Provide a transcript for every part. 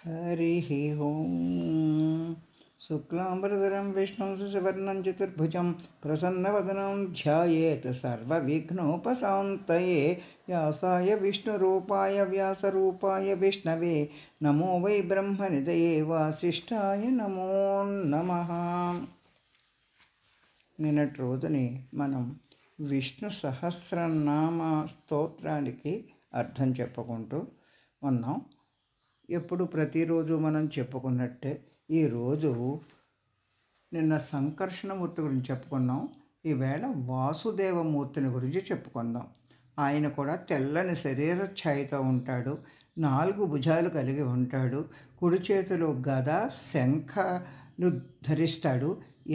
हरिः ओम्। शुक्लाम्बरधरं विष्णुं शशिवर्णं चतुर्भुजं प्रसन्नवदनं ध्यायेत् सर्वविघ्नोपशान्तये। व्यासाय विष्णुरूपाय व्यासरूपाय विष्णवे नमो वै ब्रह्मनिधये वासिष्ठाय नमो नमः। నిన్నటి రోజుని మనం విష్ణు సహస్రనామ స్తోత్రానికి అర్థం చెప్పుకుంటూ ఉన్నాం. ఎప్పుడు ప్రతిరోజు మనం చెప్పుకున్నట్టే ఈరోజు నిన్న సంకర్షణమూర్తి గురించి చెప్పుకున్నాం. ఈవేళ వాసుదేవమూర్తిని గురించి చెప్పుకుందాం. ఆయన కూడా తెల్లని శరీర ఛాయతో ఉంటాడు. 4 భుజాలు కలిగి ఉంటాడు. కుడి చేతిలో గద శంఖను ధరిస్తాడు.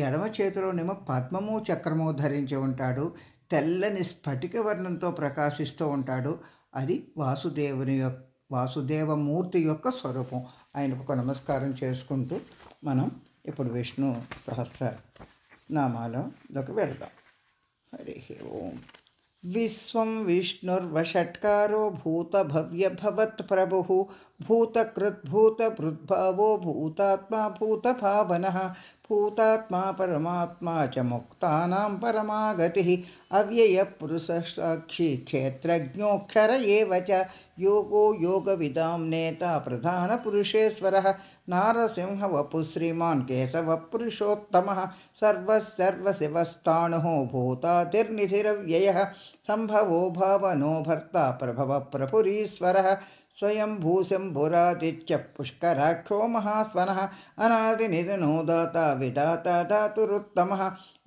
ఎడమ చేతిలోనేమో పద్మము చక్రము ధరించి ఉంటాడు. తెల్లని స్ఫటిక వర్ణంతో ప్రకాశిస్తూ ఉంటాడు. అది వాసుదేవమూర్తి యొక్క స్వరూపం. ఆయనకు ఒక నమస్కారం చేసుకుంటూ మనం ఇప్పుడు విష్ణు సహస్ర నామాలలోకి వెళదాం. హరి ఓం. విశ్వం విష్ణుర్వషట్కారో భూతభవ్యభవత్ ప్రభుః భూతకృద్భూతభృద్భావో భూతాత్మా భూతభావనః భూతాత్మా పరమాత్మా చ ముక్తానాం పరమాగతిః అవ్యయ పురుషసాక్షి క్షేత్రజ్ఞోక్షర ఏవ చ యోగో యోగవిదాం నేత ప్రధాన పురుషేశ్వరః నారసింహ వపు శ్రీమాన్ కేశవ పురుషోత్తమః సర్వశివస్థాణుః భూతాతిర్నిధిరవ్యయః సంభవో భావనో భర్త ప్రభవ ప్రపురీశ్వరః స్వయం భూశంభురాదిత్య పుష్కరాక్షో మహాస్వనః అనాదినిధనో దాత విధాత ధాతురుత్తమః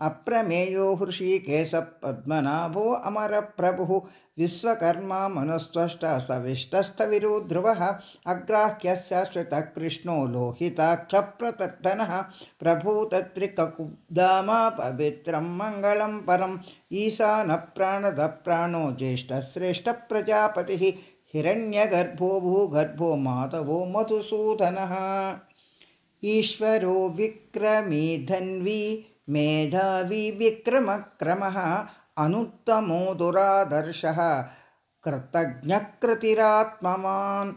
అప్రమేయో హృషీకేశ పద్మనాభో అమర ప్రభుః విశ్వకర్మా మనుస్త్వష్ట సవిష్టస్థవిరో ధ్రువః అగ్రాహ్య శాశ్వత కృష్ణో లోహితాక్ష ప్రతర్ధనః ప్రభూతత్రికకుబ్ధామా పవిత్రం మంగళం పరం ఈశాన ప్రాణద ప్రాణో జ్యేష్ఠశ్రేష్ఠ ప్రజాపతిః హిరణ్యగర్భో భూగర్భో మాధవో మధుసూదనః ఈశ్వరో విక్రమీ ధన్వీ మేధావి విక్రమక్రమః అనుత్తమో దురాదర్శః కృతజ్ఞకృతిరాత్మవాన్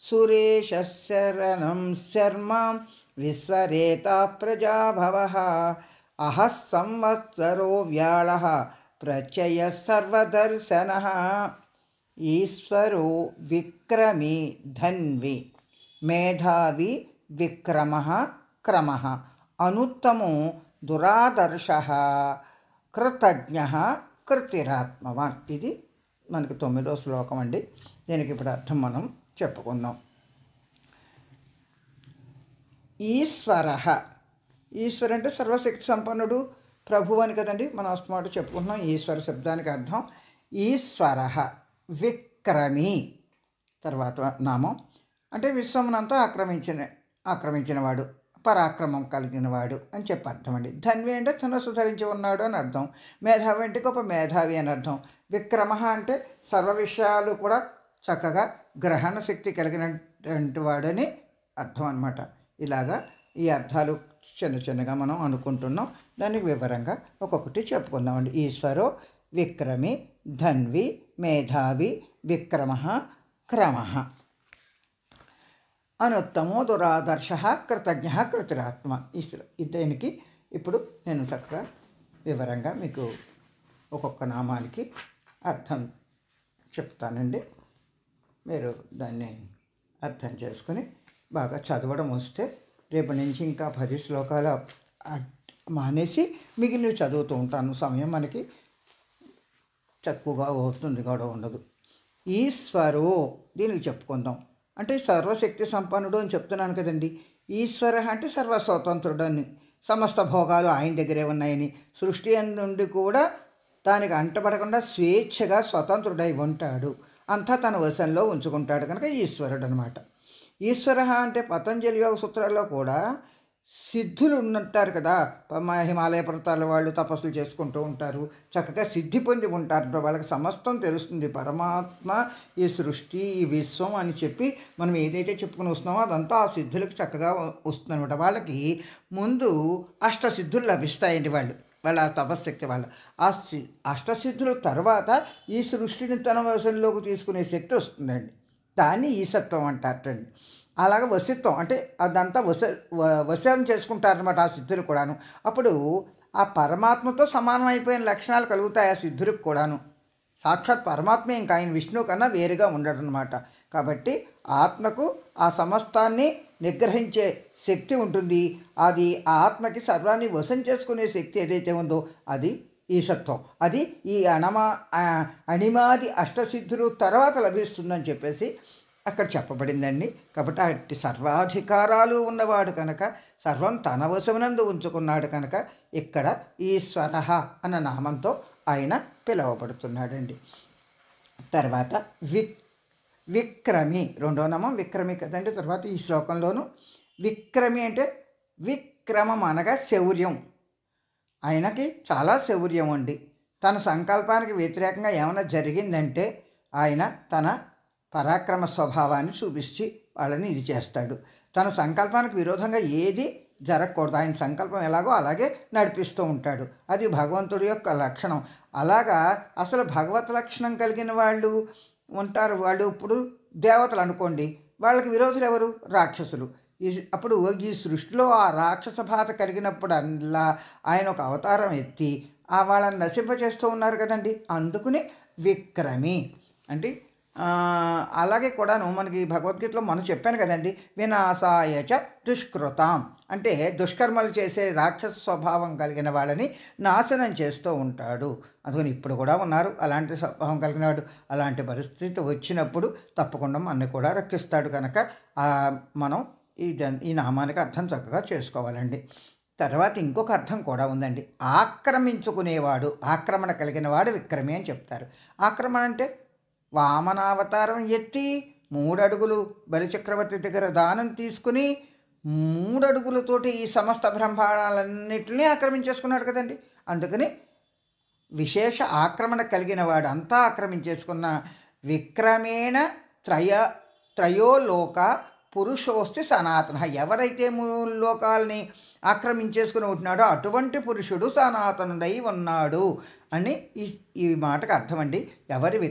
సురేశశరణం శర్మా విశ్వరేతా ప్రజాభవః అహః సంవత్సరో వ్యాళః ప్రచయ సర్వదర్శనః ఈశ్వరో విక్రమీ ధన్వి మేధావి విక్రమః క్రమః అనుత్తమో దురాదర్శః కృతజ్ఞః కృతిరాత్మవాన్. ఇది మనకి 9వ శ్లోకం అండి. దీనికి ఇప్పుడు అర్థం మనం చెప్పుకుందాం. ఈశ్వరః, ఈశ్వర అంటే సర్వశక్తి సంపన్నుడు ప్రభు అని కదండి మనం అస్తమాట చెప్పుకుంటున్నాం. ఈశ్వర శబ్దానికి అర్థం ఈశ్వరః విక్రమీ తర్వాత నామం అంటే విశ్వమునంతా ఆక్రమించినవాడు, పరాక్రమం కలిగినవాడు అని చెప్పి అర్థం అండి. ధన్వి అంటే ధనస్సు ధరించి ఉన్నాడు అని అర్థం. మేధావి అంటే గొప్ప మేధావి అని అర్థం. విక్రమ అంటే సర్వ విషయాలు కూడా చక్కగా గ్రహణ శక్తి కలిగినటువంటి వాడని అర్థం అన్నమాట. ఇలాగా ఈ అర్థాలు చిన్నగా మనం అనుకుంటున్నాం. దానికి వివరంగా ఒక్కొక్కటి చెప్పుకుందామండి. ఈశ్వరో విక్రమి ధన్వి మేధావి విక్రమ క్రమ అనుత్తమో దురాదర్శ కృతజ్ఞ కృతిరాత్మ. దీనికి ఇప్పుడు నేను చక్కగా వివరంగా మీకు ఒక్కొక్క నామానికి అర్థం చెప్తానండి. మీరు దాన్ని అర్థం చేసుకుని బాగా చదవడం వస్తే రేపటి నుంచి ఇంకా 10 శ్లోకాలు మానేసి మిగిలినవి చదువుతూ ఉంటాను. సమయం మనకి తక్కువగా అవుతుంది కూడా ఉండదు. ఈశ్వరో దీనికి చెప్పుకుందాం. అంటే సర్వశక్తి సంపన్నుడు అని చెప్తున్నాను కదండి. ఈశ్వర అంటే సర్వస్వతంత్రుడు అని, సమస్త భోగాలు ఆయన దగ్గరే ఉన్నాయని, సృష్టి నుండి కూడా దానికి అంటపడకుండా స్వేచ్ఛగా స్వతంత్రుడై ఉంటాడు. అంతా తన వశంలో ఉంచుకుంటాడు కనుక ఈశ్వరుడు అనమాట. ఈశ్వర అంటే పతంజలి యోగ సూత్రాల్లో కూడా సిద్ధులు ఉంటారు కదా. హిమాలయ పర్వతాల వాళ్ళు తపస్సులు చేసుకుంటూ ఉంటారు, చక్కగా సిద్ధి పొంది ఉంటారు. వాళ్ళకి సమస్తం తెలుస్తుంది. పరమాత్మ ఈ సృష్టి ఈ విశ్వం అని చెప్పి మనం ఏదైతే చెప్పుకుని వస్తున్నామో అదంతా ఆ సిద్ధులకు చక్కగా వస్తుంది అనమాట. వాళ్ళకి ముందు అష్టసిద్ధులు లభిస్తాయండి. వాళ్ళ తపశక్తి వాళ్ళ అష్టసిద్ధుల తర్వాత ఈ సృష్టిని తన వశంలోకి తీసుకునే శక్తి వస్తుందండి. దాన్ని ఈశత్వం అంటారండి. అలాగ వశిత్వం అంటే అదంతా వశం చేసుకుంటారనమాట ఆ సిద్ధులు కూడాను. అప్పుడు ఆ పరమాత్మతో సమానం అయిపోయిన లక్షణాలు కలుగుతాయి ఆ సిద్ధులకు కూడాను. సాక్షాత్ పరమాత్మే ఇంకా ఆయన విష్ణువు కన్నా వేరుగా ఉండడు అనమాట. కాబట్టి ఆత్మకు ఆ సమస్తాన్ని నిగ్రహించే శక్తి ఉంటుంది. అది ఆ ఆత్మకి సర్వాన్ని వశం చేసుకునే శక్తి ఏదైతే ఉందో అది ఈశత్వం. అది ఈ అణిమాది అష్టసిద్ధులు తర్వాత లభిస్తుందని చెప్పేసి అక్కడ చెప్పబడిందండి. కాబట్టి అట్టి సర్వాధికారాలు ఉన్నవాడు కనుక, సర్వం తన వశమునందు ఉంచుకున్నాడు కనుక ఇక్కడ ఈశ్వర అన్న నామంతో ఆయన పిలువబడుతున్నాడండి. తర్వాత విక్రమి, రెండో నామం విక్రమి కదండి. తర్వాత ఈ శ్లోకంలోనూ విక్రమి అంటే విక్రమం అనగా శౌర్యం. ఆయనకి చాలా శౌర్యం అండి. తన సంకల్పానికి వ్యతిరేకంగా ఏమైనా జరిగిందంటే ఆయన తన పరాక్రమ స్వభావాన్ని చూపించి వాళ్ళని ఇది చేస్తాడు. తన సంకల్పానికి విరోధంగా ఏది జరగకూడదు. ఆయన సంకల్పం ఎలాగో అలాగే నడిపిస్తూ ఉంటాడు. అది భగవంతుడి యొక్క లక్షణం. అలాగా అసలు భగవత్ లక్షణం కలిగిన వాళ్ళు ఉంటారు. వాళ్ళు ఇప్పుడు దేవతలు అనుకోండి, వాళ్ళకి విరోధులు ఎవరు? రాక్షసులు. అప్పుడు ఈ సృష్టిలో ఆ రాక్షస బాధ కలిగినప్పుడు అలా ఆయన ఒక అవతారం ఎత్తి వాళ్ళని నశింపచేస్తూ ఉన్నారు కదండి. అందుకుని విక్రమి అంటే అలాగే కూడాను మనకి భగవద్గీతలో మనం చెప్పాను కదండి, వినాశాయచ దుష్కృతాం అంటే దుష్కర్మలు చేసే రాక్షస స్వభావం కలిగిన వాళ్ళని నాశనం చేస్తూ ఉంటాడు. అందుకని ఇప్పుడు కూడా ఉన్నారు అలాంటి స్వభావం కలిగిన వాడు. అలాంటి పరిస్థితి వచ్చినప్పుడు తప్పకుండా మనని కూడా రక్షిస్తాడు కనుక మనం ఈ నామానికి అర్థం చక్కగా చేసుకోవాలండి. తర్వాత ఇంకొక అర్థం కూడా ఉందండి. ఆక్రమించుకునేవాడు, ఆక్రమణ కలిగిన వాడు విక్రమి అని చెప్తారు. ఆక్రమణ అంటే వామనావతారం ఎత్తి 3 అడుగులు బలిచక్రవర్తి దగ్గర దానం తీసుకుని 3 అడుగులతోటి ఈ సమస్త బ్రహ్మాండాలన్నింటినీ ఆక్రమించేసుకున్నాడు కదండి. అందుకని విశేష ఆక్రమణ కలిగిన వాడు, అంతా ఆక్రమించేసుకున్న విక్రమేణ త్రయోలోక పురుషోస్తి సనాతన. ఎవరైతే 3 లోకాలని ఆక్రమించేసుకుని ఉంటున్నాడో అటువంటి పురుషుడు సనాతనుడై ఉన్నాడు అని ఈ మాటకు అర్థమండి. ఎవరి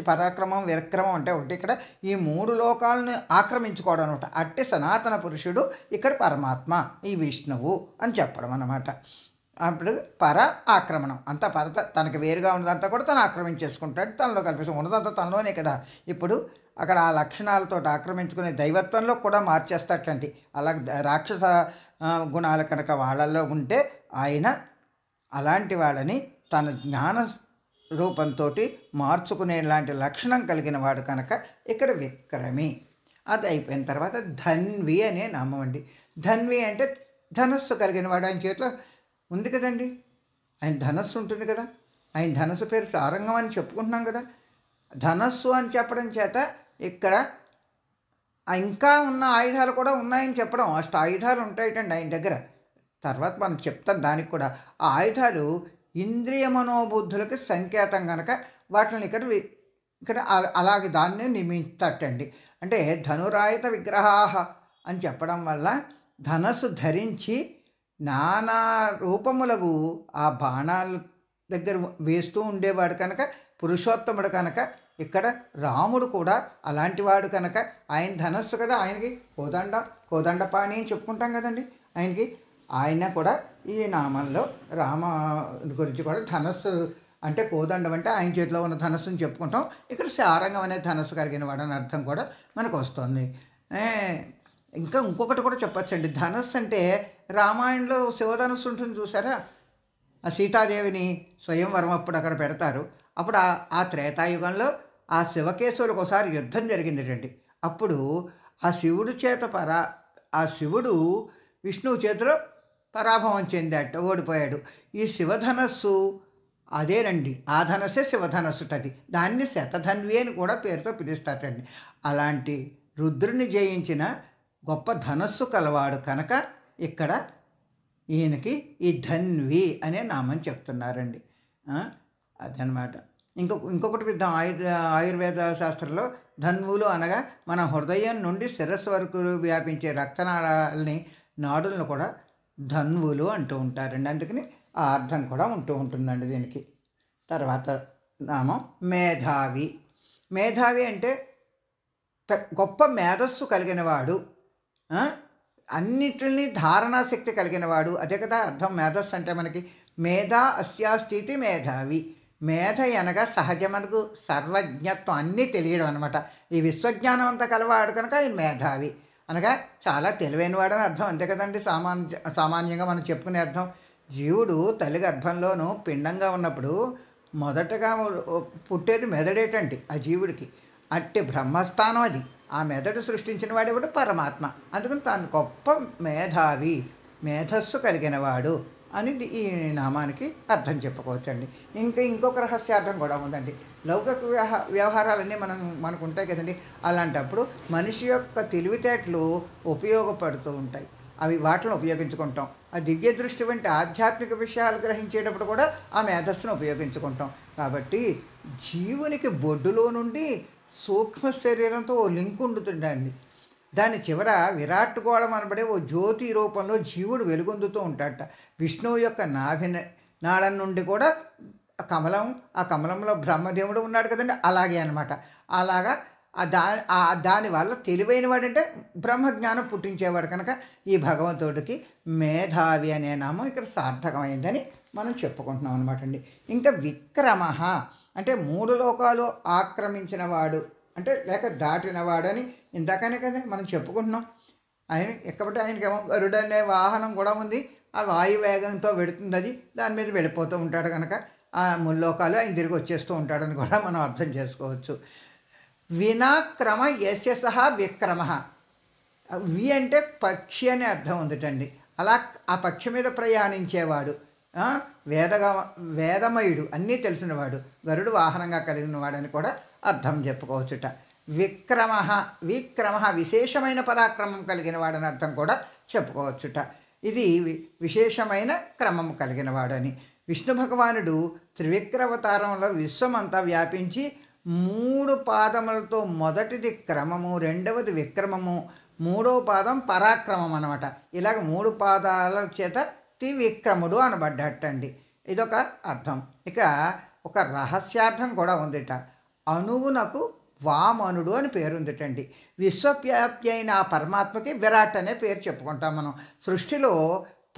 పరాక్రమం విక్రమం అంటే ఒకటి ఇక్కడ ఈ 3 లోకాలను ఆక్రమించుకోవడం అనమాట. అట్టి సనాతన పురుషుడు ఇక్కడ పరమాత్మ, ఈ విష్ణువు అని చెప్పడం అన్నమాట. అప్పుడు ఆక్రమణం అంతా తనకు వేరుగా ఉన్నదంతా కూడా తను ఆక్రమించేసుకుంటాడు, తనలో కల్పిస్తాం. ఉన్నదంతా తనలోనే కదా. ఇప్పుడు అక్కడ ఆ లక్షణాలతో ఆక్రమించుకునే దైవత్వంలో కూడా మార్చేస్తాటండి. అలాగే రాక్షస గుణాలు కనుక వాళ్ళల్లో ఉంటే ఆయన అలాంటి వాళ్ళని తన జ్ఞాన రూపంతో మార్చుకునేలాంటి లక్షణం కలిగిన వాడు కనుక ఇక్కడ విక్రమి. అది అయిపోయిన తర్వాత ధన్వి అనే నామం అండి. ధన్వి అంటే ధనస్సు కలిగిన వాడు. ఆయన చేతిలో ఉంది కదండి, ఆయన ధనస్సు ఉంటుంది కదా. ఆయన ధనస్సు పేరు సారంగం అని చెప్పుకుంటున్నాం కదా. ధనస్సు అని చెప్పడం చేత ఇక్కడ ఇంకా ఉన్న ఆయుధాలు కూడా ఉన్నాయని చెప్పడం. ఆయుధాలు ఉంటాయటండి ఆయన దగ్గర. తర్వాత మనం చెప్తాం దానికి కూడా. ఆ ఆయుధాలు ఇంద్రియ మనోబుద్ధులకు సంకేతం కనుక వాటిని ఇక్కడ అలాగే దాన్నే నియమిస్తటండి. అంటే ధనురాయుధ విగ్రహాహ అని చెప్పడం వల్ల ధనస్సు ధరించి నానా రూపములకు ఆ బాణాల దగ్గర వేస్తూ ఉండేవాడు కనుక పురుషోత్తముడు కనుక ఇక్కడ రాముడు కూడా అలాంటి వాడు కనుక ఆయన ధనస్సు కదా. ఆయనకి కోదండపాణి అని చెప్పుకుంటాం కదండి. ఆయన కూడా ఈ నామంలో రామ గురించి కూడా ధనస్సు అంటే కోదండం అంటే ఆయన చేతిలో ఉన్న ధనస్సుని చెప్పుకుంటాం. ఇక్కడ సారంగం అనే ధనస్సు కలిగిన వాడు అని అర్థం కూడా మనకు వస్తుంది. ఇంకా ఇంకొకటి కూడా చెప్పచ్చండి. ధనస్సు అంటే రామాయణంలో శివధనస్సు ఉంటుంది చూసారా. ఆ సీతాదేవిని స్వయంవరం అప్పుడు అక్కడ పెడతారు. అప్పుడు ఆ త్రేతాయుగంలో ఆ శివకేశవులకు ఒకసారి యుద్ధం జరిగింది. అప్పుడు ఆ శివుడు చేత ఆ శివుడు విష్ణువు చేతిలో పరాభవం చెందాట, ఓడిపోయాడు. ఈ శివధనస్సు అదేనండి, ఆ ధనస్సే శివధనస్సుటది. దాన్ని శతధన్వి అని కూడా పేరుతో పిలుస్తారండి. అలాంటి రుద్రుని జయించిన గొప్ప ధనస్సు కలవాడు కనుక ఇక్కడ ఈయనకి ఈ ధన్వి అనే నామం చెప్తున్నారండి. అదనమాట. ఇంకొకటి విధం ఆయుర్వేద శాస్త్రంలో ధన్వులు అనగా మన హృదయం నుండి శిరస్సు వరకు వ్యాపించే రక్తనాళాలని నాడులను కూడా ధన్వులు అంటూ ఉంటారండి. అందుకని ఆ అర్థం కూడా ఉంటుందండి దీనికి. తర్వాత నామం మేధావి. మేధావి అంటే గొప్ప మేధస్సు కలిగిన వాడు అన్నిటిని ధారణాశక్తి కలిగిన వాడు. అదే కదా అర్థం మేధస్సు అంటే మనకి. మేధా అస్యాస్థితి మేధావి. మేధ అనగా సహజమనకు సర్వజ్ఞత్వం, అన్నీ తెలియడం అనమాట. ఈ విశ్వజ్ఞానం అంతా కలవాడు కనుక ఆయన మేధావి అనగా చాలా తెలివైనవాడని అర్థం. అంతే కదండి సామాన్యంగా మనం చెప్పుకునే అర్థం. జీవుడు తల్లి గర్భంలోనూ పిండంగా ఉన్నప్పుడు మొదటగా పుట్టేది మెదడేటండి ఆ జీవుడికి. అట్టి బ్రహ్మస్థానం అది. ఆ మెదడు సృష్టించిన వాడేవాడు పరమాత్మ. అందుకని తాను గొప్ప మేధావి, మేధస్సు కలిగినవాడు అని ఈ నామానికి అర్థం చెప్పుకోవచ్చండి. ఇంకొక రహస్యార్థం కూడా ఉందండి. లౌకిక వ్యవహారాలన్నీ మనకు ఉంటాయి కదండి. అలాంటప్పుడు మనిషి యొక్క తెలివితేటలు ఉపయోగపడుతూ ఉంటాయి. అవి వాటిని ఉపయోగించుకుంటాం. ఆ దివ్య దృష్టి వంటి ఆధ్యాత్మిక విషయాలు గ్రహించేటప్పుడు కూడా ఆ మేధస్సును ఉపయోగించుకుంటాం. కాబట్టి జీవునికి బొడ్డులో నుండి సూక్ష్మ శరీరంతో ఓ లింక్ ఉంటుందండి. దాని చివర విరాట్ గోళం అనబడే ఓ జ్యోతి రూపంలో జీవుడు వెలుగొందుతూ ఉంటాడట. విష్ణువు యొక్క నాళం నుండి కూడా ఆ కమలంలో బ్రహ్మదేవుడు ఉన్నాడు కదండి. అలాగే అనమాట. అలాగా దానివల్ల తెలివైన వాడంటే బ్రహ్మజ్ఞానం పుట్టించేవాడు కనుక ఈ భగవంతుడికి మేధావి అనే నామం ఇక్కడ సార్థకమైందని మనం చెప్పుకుంటున్నాం అనమాట అండి. ఇంకా విక్రమ అంటే 3 లోకాలు ఆక్రమించిన వాడు అంటే లేక దాటినవాడు అని ఇందాకనే కదా మనం చెప్పుకుంటున్నాం. ఎక్కబట్టి ఆయనకేమో గరుడు అనే వాహనం కూడా ఉంది. ఆ వాయువేగంతో వెడుతుంది, అది దాని మీద వెళ్ళిపోతూ ఉంటాడు కనుక ఆ 3 లోకాలు ఆయన తిరిగి వచ్చేస్తూ ఉంటాడని కూడా మనం అర్థం చేసుకోవచ్చు. వినాక్రమ యస్య సహ విక్రమ. వి అంటే పక్షి అనే అర్థం ఉందిటండి. అలా ఆ పక్షి మీద ప్రయాణించేవాడు, వేదమయుడు, అన్నీ తెలిసినవాడు, గరుడు వాహనంగా కలిగిన వాడని కూడా అర్థం చెప్పుకోవచ్చుట. విక్రమ విశేషమైన పరాక్రమం కలిగిన వాడని అర్థం కూడా చెప్పుకోవచ్చుట. ఇది విశేషమైన క్రమం కలిగిన వాడని. విష్ణు భగవానుడు త్రివిక్రవతారంలో విశ్వమంతా వ్యాపించి 3 పాదములతో మొదటిది క్రమము, రెండవది విక్రమము, 3వ పాదం పరాక్రమం అనమాట. ఇలాగ 3 పాదాల చేత త్రివిక్రముడు అనబడ్డట్టండి. ఇదొక అర్థం. ఇక ఒక రహస్యార్థం కూడా ఉందిట. అణువునకు వామనుడు అని పేరుందిటండి. విశ్వవ్యాప్తి అయిన ఆ పరమాత్మకి విరాట్ అనే పేరు చెప్పుకుంటాం మనం. సృష్టిలో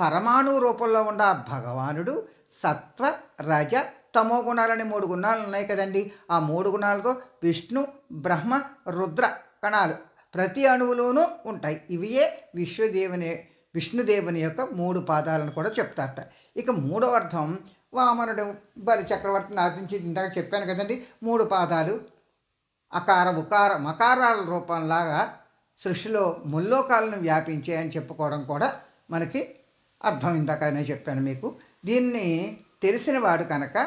పరమాణు రూపంలో ఉన్న భగవానుడు సత్వ రజ తమో గుణాలని 3 గుణాలు ఉన్నాయి కదండి. ఆ 3 గుణాలతో విష్ణు బ్రహ్మ రుద్ర కణాలు ప్రతి అణువులోనూ ఉంటాయి. ఇవియే విష్ణుదేవుని యొక్క 3 పాదాలను కూడా చెప్తారట. ఇక 3వ అర్థం వామనుడు బలి చక్రవర్తిని ఆదించి ఇందాక చెప్పాను కదండి. 3 పాదాలు అకార ఉకార మకారాల రూపంలాగా సృష్టిలో ముల్లోకాలను వ్యాపించే అని చెప్పుకోవడం కూడా మనకి అర్థం ఇందాకనే చెప్పాను మీకు. దీన్ని తెలిసినవాడు కనుక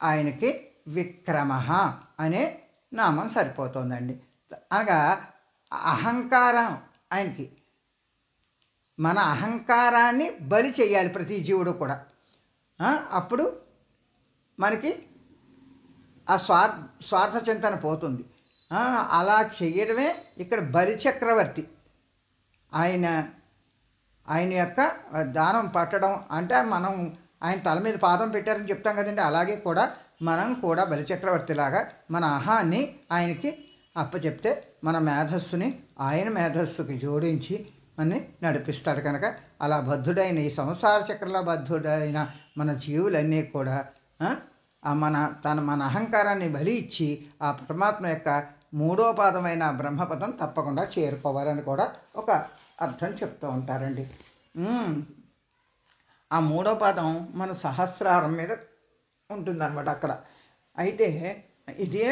ఆయనకి విక్రమ అనే నామం సరిపోతుందండి. అనగా అహంకారం ఆయనకి, మన అహంకారాన్ని బలి చేయాలి ప్రతి జీవుడు కూడా. అప్పుడు మనకి ఆ స్వార్థ చింతన పోతుంది. అలా చేయడమే ఇక్కడ బలి చక్రవర్తి. ఆయన యొక్క దానం పట్టడం అంటే మనం ఆయన తల మీద పాదం పెట్టారని చెప్తాం కదండి. అలాగే కూడా మనం కూడా బలిచక్రవర్తిలాగా మన అహాన్ని ఆయనకి అప్పచెప్తే మన మేధస్సుని ఆయన మేధస్సుకి జోడించి మనని నడిపిస్తాడు కనుక అలా బద్ధుడైన ఈ సంసార చక్రంలో బద్ధుడైన మన జీవులన్నీ కూడా మన అహంకారాన్ని బలి ఇచ్చి ఆ పరమాత్మ యొక్క 3వ పాదమైన బ్రహ్మపదం తప్పకుండా చేరుకోవాలని కూడా ఒక అర్థం చెప్తూ ఉంటారండి. ఆ 3వ పాదం మన సహస్రారం మీద ఉంటుందన్నమాట అక్కడ. అయితే ఇదే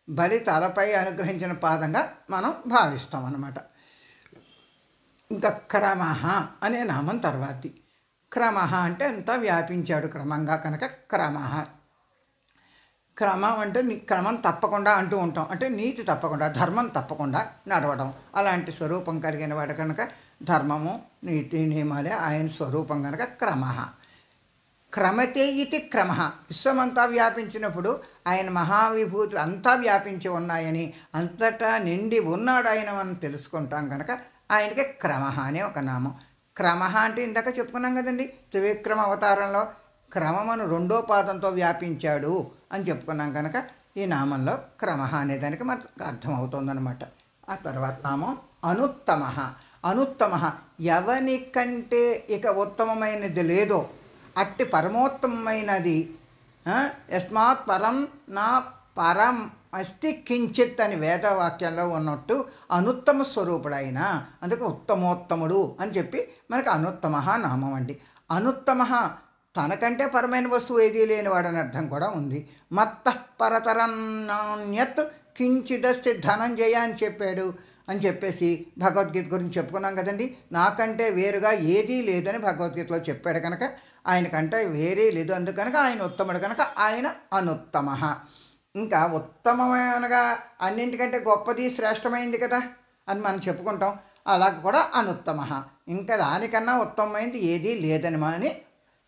బలి తలపై అనుగ్రహించిన పాదంగా మనం భావిస్తాం అన్నమాట. ఇంకా క్రమ అనే నామం తర్వాతి. క్రమ అంటే అంతా వ్యాపించాడు క్రమంగా కనుక క్రమం అంటే క్రమం తప్పకుండా అంటూ ఉంటాం. అంటే నీతి తప్పకుండా, ధర్మం తప్పకుండా నడవడం, అలాంటి స్వరూపం కలిగిన వాడు కనుక ధర్మము నీతి నియమాలే ఆయన స్వరూపం కనుక క్రమతే ఇది క్రమ. విశ్వమంతా వ్యాపించినప్పుడు ఆయన మహావిభూతులు అంతా వ్యాపించి ఉన్నాయని, అంతటా నిండి ఉన్నాడు ఆయన మనం తెలుసుకుంటాం కనుక ఆయనకి క్రమ అనే ఒక నామం. క్రమ అంటే ఇందాక చెప్పుకున్నాం కదండి, త్రివిక్రమ అవతారంలో క్రమమును 2వ పాదంతో వ్యాపించాడు అని చెప్పుకున్నాం కనుక ఈ నామంలో క్రమ అనేదానికి మనకు అర్థమవుతుందన్నమాట. ఆ తర్వాత నామం అనుత్తమ. అనుత్తమ, ఎవని కంటే ఇక ఉత్తమమైనది లేదో అట్టి పరమోత్తమైనది. యస్మాత్ పరం నా పరం అస్తి కించిత్ అని వేదవాక్యంలో ఉన్నట్టు అనుత్తమ స్వరూపుడైన, అందుకే ఉత్తమోత్తముడు అని చెప్పి మనకు అనుత్తమ నామం అండి. అనుత్తమ తనకంటే పరమైన వస్తువు ఏదీ లేనివాడని అర్థం కూడా ఉంది. మత్త పరతరన్యత్ కించిదస్తి ధనంజయ అని చెప్పాడు అని చెప్పేసి భగవద్గీత గురించి చెప్పుకున్నాం కదండి. నాకంటే వేరుగా ఏదీ లేదని భగవద్గీతలో చెప్పాడు కనుక ఆయనకంటే వేరే లేదు, అందుకనుక ఆయన ఉత్తముడు కనుక ఆయన అనుత్తమ. ఇంకా ఉత్తమమైనగా అన్నింటికంటే గొప్పది శ్రేష్టమైంది కదా అని మనం చెప్పుకుంటాం. అలా కూడా అనుత్తమ, ఇంకా దానికన్నా ఉత్తమమైనది ఏదీ లేదని అని,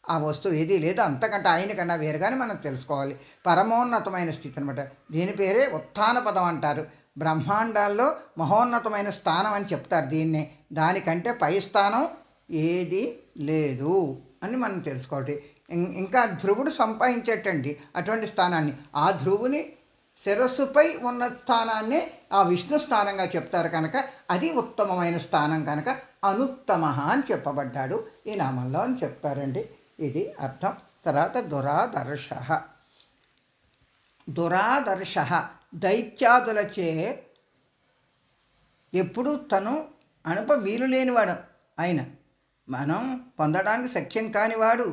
ఆ వస్తువు ఏదీ లేదు అంతకంటే ఆయనకన్నా వేరుగానే మనం తెలుసుకోవాలి. పరమోన్నతమైన స్థితి అనమాట. దీని పేరే ఉత్థాన పదం అంటారు. బ్రహ్మాండాల్లో మహోన్నతమైన స్థానం అని చెప్తారు దీన్నే. దానికంటే పై స్థానం ఏది లేదు అని మనం తెలుసుకోవాలి. ఇంకా ధ్రువుడు సంపాదించేటండి అటువంటి స్థానాన్ని. ఆ ధ్రువుని శిరస్సుపై ఉన్న స్థానాన్నే ఆ విష్ణు స్థానంగా చెప్తారు కనుక అది ఉత్తమమైన స్థానం కనుక అనుత్తమ అని చెప్పబడ్డాడు ఈ నామంలో అని చెప్తారండి. ఇది అర్థం. తర్వాత దురాదర్శ. దురాదర్శ దైత్యాదులచే ఎప్పుడు తను వీలు లేనివాడు ఆయన, మనం పొందడానికి శక్యం కానివాడు.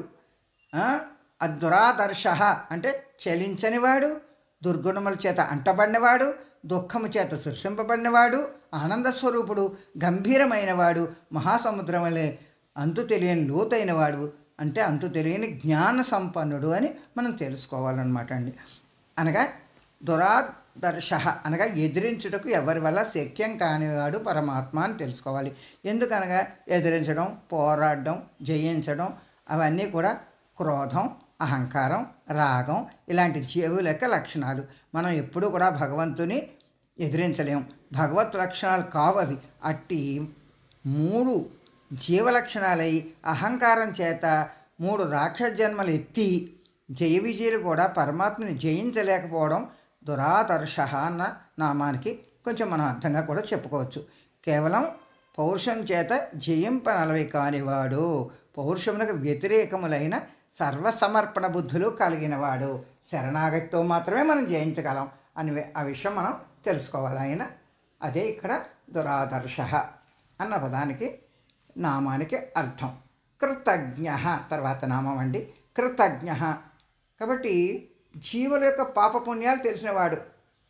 దురాదర్శ అంటే చలించనివాడు, దుర్గుణముల చేత అంటబడినవాడు, దుఃఖము చేత సృష్టింపబడినవాడు, ఆనంద స్వరూపుడు, గంభీరమైనవాడు, మహాసముద్రం వలె అంతు తెలియని లోతైనవాడు, అంటే అంతు తెలియని జ్ఞాన సంపన్నుడు అని మనం తెలుసుకోవాలన్నమాట అండి. అనగా దురాదర్శ అనగా ఎదిరించుటకు ఎవరి వల్ల శక్యం కానివాడు పరమాత్మ అని తెలుసుకోవాలి. ఎందుకనగా ఎదిరించడం, పోరాడడం, జయించడం అవన్నీ కూడా క్రోధం, అహంకారం, రాగం ఇలాంటి జీవుల యొక్క లక్షణాలు. మనం ఎప్పుడూ కూడా భగవంతుని ఎదిరించలేం. భగవత్ లక్షణాలు కావవి. అట్టి 3 జీవలక్షణాలై అహంకారం చేత 3 రాక్షస జన్మలు ఎత్తి జయ విజయులు కూడా పరమాత్మని జయించలేకపోవడం దురాదర్శ అన్న నామానికి కొంచెం మనం అర్థంగా కూడా చెప్పుకోవచ్చు. కేవలం పౌరుషం చేత జయింపనలవి కానివాడు, పౌరుషమునకు వ్యతిరేకములైన సర్వసమర్పణ బుద్ధులు కలిగినవాడు. శరణాగతితో మాత్రమే మనం జయించగలం అని ఆ విషయం మనం తెలుసుకోవాలి. ఆయన అదే ఇక్కడ దురాదర్శ అన్న పదానికి నామానికి అర్థం. కృతజ్ఞ తర్వాత నామం అండి కృతజ్ఞ. కాబట్టి జీవుల యొక్క పాపపుణ్యాలు తెలిసినవాడు.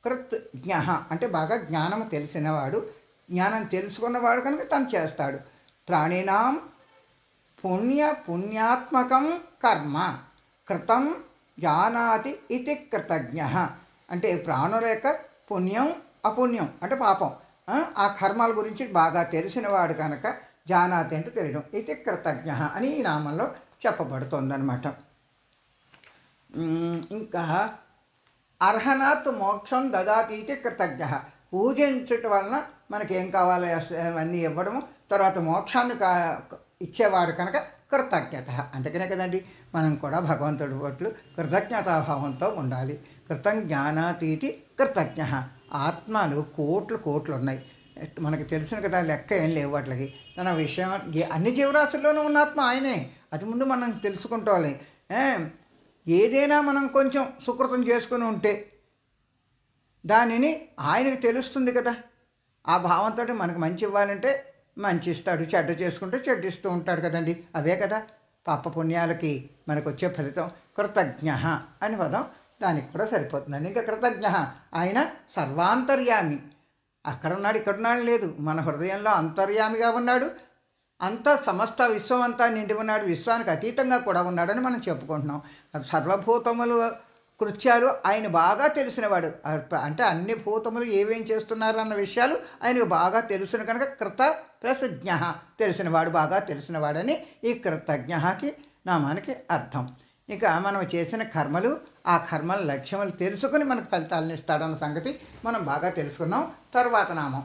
కృతజ్ఞ అంటే బాగా జ్ఞానం తెలిసినవాడు, జ్ఞానం తెలుసుకున్నవాడు కనుక తను చేస్తాడు. ప్రాణినాం పుణ్యాత్మకం కర్మ కృతం జానాతి ఇది కృతజ్ఞ. అంటే ప్రాణుల యొక్క పుణ్యం అపుణ్యం అంటే పాపం, ఆ కర్మల గురించి బాగా తెలిసినవాడు కనుక జానాతి అంటే తెలియడం, ఇది కృతజ్ఞ అని ఈ నామంలో చెప్పబడుతుందన్నమాట. ఇంకా అర్హనాత్ మోక్షం దదాతి ఇది కృతజ్ఞ. పూజించటం వలన మనకేం కావాలో అవన్నీ ఇవ్వడము, తర్వాత మోక్షాన్ని ఇచ్చేవాడు కనుక కృతజ్ఞత. అందుకనే కదండి మనం కూడా భగవంతుడి పట్ల కృతజ్ఞతాభావంతో ఉండాలి. కృతం జ్ఞానాతీతి కృతజ్ఞ. ఆత్మలు కోట్లు ఉన్నాయి, మనకు తెలిసిన కదా, లెక్క ఏం లేవు వాటికి. తన విషయం అన్ని జీవరాశుల్లోనూ ఉన్న ఆత్మ ఆయనే. అది ముందు మనం తెలుసుకుంటాలి. ఏదైనా మనం కొంచెం సుకృతం చేసుకుని ఉంటే దానిని ఆయనకు తెలుస్తుంది కదా. ఆ భావంతో మనకు మంచి ఇవ్వాలంటే మంచి ఇస్తాడు, చెడ్డ చేసుకుంటే చెడ్డ ఇస్తూ ఉంటాడు కదండి. అవే కదా పాప పుణ్యాలకి మనకు వచ్చే ఫలితం. కృతజ్ఞ అని పదం దానికి కూడా సరిపోతుందండి. ఇంకా కృతజ్ఞ ఆయన సర్వాంతర్యామి. అక్కడ ఉన్నాడు ఇక్కడున్నాడు లేదు, మన హృదయంలో అంతర్యామిగా ఉన్నాడు. అంతా సమస్త విశ్వం అంతా నిండి ఉన్నాడు, విశ్వానికి అతీతంగా కూడా ఉన్నాడని మనం చెప్పుకుంటున్నాం. సర్వభూతములు కృత్యాలు ఆయన బాగా తెలిసినవాడు. అంటే అన్ని భూతములు ఏమేం చేస్తున్నారు అన్న విషయాలు ఆయనకు బాగా తెలుసిన కనుక కృత ప్లస్ జ్ఞ తెలిసినవాడు, బాగా తెలిసినవాడని ఈ కృతజ్ఞకి నామానికి అర్థం. ఇక మనం చేసిన కర్మలు, ఆ కర్మల లక్ష్యములు తెలుసుకుని మనకు ఫలితాలను ఇస్తాడన్న సంగతి మనం బాగా తెలుసుకున్నాం. తర్వాత నామం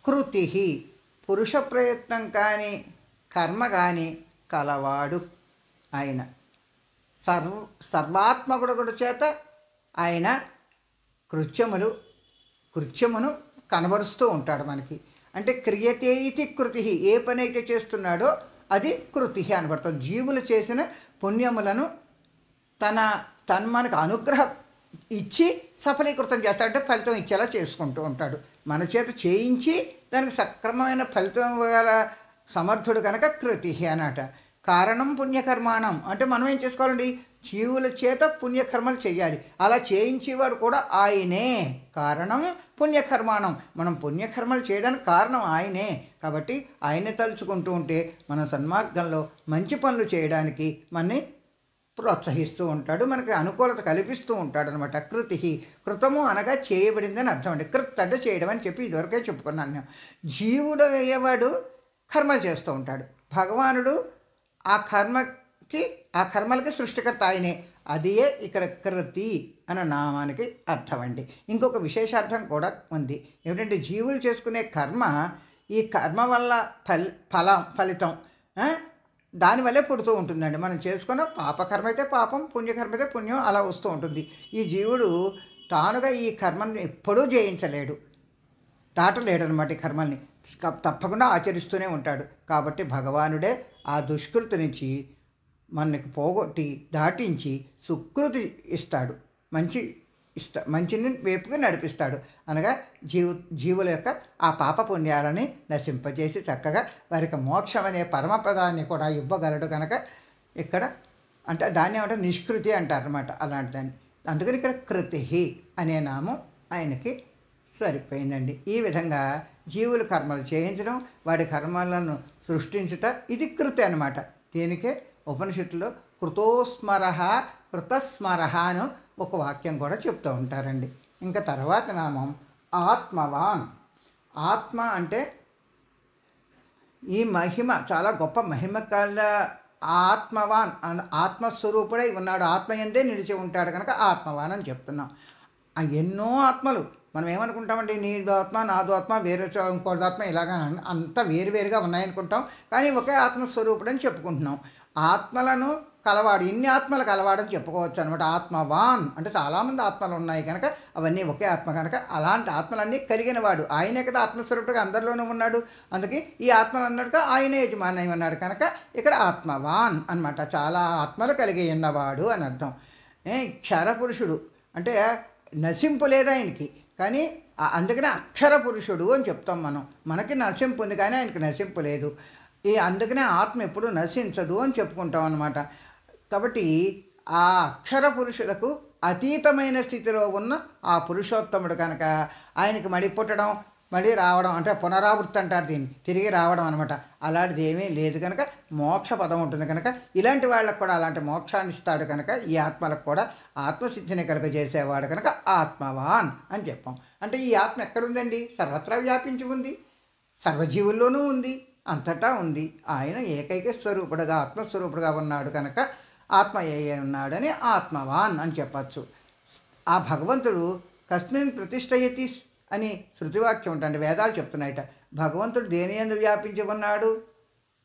కృతి. పురుష ప్రయత్నం కానీ కర్మ కానీ కలవాడు ఆయన. సర్వాత్మకుడు చేత ఆయన కృత్యమును కనబరుస్తూ ఉంటాడు మనకి. అంటే క్రియతే ఇది కృతి, ఏ పని అయితే చేస్తున్నాడో అది కృతి అనబడుతుంది. జీవులు చేసిన పుణ్యములను మనకు అనుగ్రహం ఇచ్చి సఫలీకృతం చేస్తాడు, అంటే ఫలితం ఇచ్చేలా చేసుకుంటూ ఉంటాడు. మన చేత చేయించి దానికి సక్రమమైన ఫలితం ఇవ్వగల సమర్థుడు కనుక కృతి అన్నట. కారణం పుణ్యకర్మాణం అంటే మనం ఏం చేసుకోవాలండి, జీవుల చేత పుణ్యకర్మలు చేయాలి. అలా చేయించేవాడు కూడా ఆయనే. కారణం పుణ్యకర్మాణం, మనం పుణ్యకర్మలు చేయడానికి కారణం ఆయనే. కాబట్టి ఆయనే తలుచుకుంటూ ఉంటే మన సన్మార్గంలో మంచి పనులు చేయడానికి మనని ప్రోత్సహిస్తూ ఉంటాడు, మనకి అనుకూలత కల్పిస్తూ ఉంటాడు అనమాట. కృతి, కృతము అనగా చేయబడిందని అర్థం అండి. కృత్ అంటే చేయడం అని చెప్పి ఇదివరకే చెప్పుకున్నాను నేను. జీవుడు అయ్యేవాడు కర్మలు చేస్తూ ఉంటాడు, భగవానుడు ఆ కర్మలకి సృష్టికర్త ఆయనే. అదే ఇక్కడ కృతి అన్న నామానికి అర్థం అండి. ఇంకొక విశేషార్థం కూడా ఉంది. ఏమిటంటే జీవులు చేసుకునే కర్మ, ఈ కర్మ వల్ల ఫలితం దానివల్లే పుడుతూ ఉంటుందండి. మనం చేసుకున్న పాపకర్మ అయితే పాపం, పుణ్యకర్మ అయితే పుణ్యం, అలా వస్తూ ఉంటుంది. ఈ జీవుడు తానుగా ఈ కర్మని ఎప్పుడూ జయించలేడు, దాటలేడనమాట. ఈ కర్మల్ని తప్పకుండా ఆచరిస్తూనే ఉంటాడు. కాబట్టి భగవానుడే ఆ దుష్కృతి నుంచి మనకి పోగొట్టి దాటించి సుకృతి ఇస్తాడు, మంచిని వైపుకి నడిపిస్తాడు. అనగా జీవుల యొక్క ఆ పాప పుణ్యాలని నశింపజేసి చక్కగా వారికి మోక్షం అనే పరమపదాన్ని కూడా ఇవ్వగలడు కనుక ఇక్కడ అంటే దాన్ని ఏమంటే నిష్కృతి అంటారనమాట, అలాంటి దాన్ని. అందుకని ఇక్కడ కృతి అనే నామం ఆయనకి సరిపోయిందండి. ఈ విధంగా జీవుల కర్మలు చేయించడం, వాడి కర్మలను సృష్టించుట, ఇది కృతి అనమాట. దీనికే ఉపనిషత్తులో కృతస్మరహ అని ఒక వాక్యం కూడా చెప్తూ ఉంటారండి. ఇంకా తర్వాత నామం ఆత్మవాన్. ఆత్మ అంటే ఈ మహిమ, చాలా గొప్ప మహిమ కల ఆత్మవాన్, ఆత్మస్వరూపుడై ఉన్నాడు, ఆత్మయందే నిలిచి ఉంటాడు కనుక ఆత్మవాన్ అని చెప్తున్నాం. ఎన్నో ఆత్మలు మనం ఏమనుకుంటామండి, నీదో ఆత్మ నాదో ఆత్మ వేరే ఇంకోటి ఆత్మ ఇలాగా అంతా వేరువేరుగా ఉన్నాయనుకుంటాం. కానీ ఒకే ఆత్మస్వరూపుడు అని చెప్పుకుంటున్నాం. ఆత్మలను కలవాడు, ఇన్ని ఆత్మలు కలవాడని చెప్పుకోవచ్చు అనమాట. ఆత్మవాన్ అంటే చాలామంది ఆత్మలు ఉన్నాయి కనుక అవన్నీ ఒకే ఆత్మ కనుక అలాంటి ఆత్మలన్నీ కలిగిన వాడు ఆయనే కదా, ఆత్మస్వరూపుడుగా అందరిలోనూ ఉన్నాడు. అందుకే ఈ ఆత్మలు అన్నట్టుగా ఆయనే యజమాని ఉన్నాడు కనుక ఇక్కడ ఆత్మవాన్ అనమాట. చాలా ఆత్మలు కలిగి ఉన్నవాడు అని అర్థం. క్షరపురుషుడు అంటే నశింపు లేదు ఆయనకి, కానీ అందుకనే అక్షర పురుషుడు అని చెప్తాం మనం. మనకి నశింపు ఉంది కానీ ఆయనకి నశింపు లేదు. అందుకనే ఆత్మ ఎప్పుడు నశించదు అని చెప్పుకుంటాం అన్నమాట. కాబట్టి ఆ అక్షర పురుషులకు అతీతమైన స్థితిలో ఉన్న ఆ పురుషోత్తముడు కనుక ఆయనకి మళ్ళీ పుట్టడం మళ్ళీ రావడం అంటే పునరావృత్తి అంటారు దీన్ని, తిరిగి రావడం అనమాట. అలాంటిది ఏమీ లేదు కనుక మోక్ష పదం ఉంటుంది కనుక ఇలాంటి వాళ్ళకు కూడా అలాంటి మోక్షాన్ని ఇస్తాడు కనుక ఈ ఆత్మలకు కూడా ఆత్మసిద్ధిని కలుగజేసేవాడు కనుక ఆత్మవాన్ అని చెప్పాం. అంటే ఈ ఆత్మ ఎక్కడుందండి, సర్వత్రా వ్యాపించి ఉంది, సర్వజీవుల్లోనూ ఉంది, అంతటా ఉంది. ఆయన ఏకైక స్వరూపుడుగా ఆత్మస్వరూపుడుగా ఉన్నాడు కనుక ఆత్మ ఉన్నాడని ఆత్మవాన్ అని చెప్పచ్చు. ఆ భగవంతుడు కస్మిన్ ప్రతిష్టయతి అని శృతివాక్యం ఉంటుంది, వేదాలు చెప్తున్నాయట. భగవంతుడు దేని యందు వ్యాపించి ఉన్నాడు,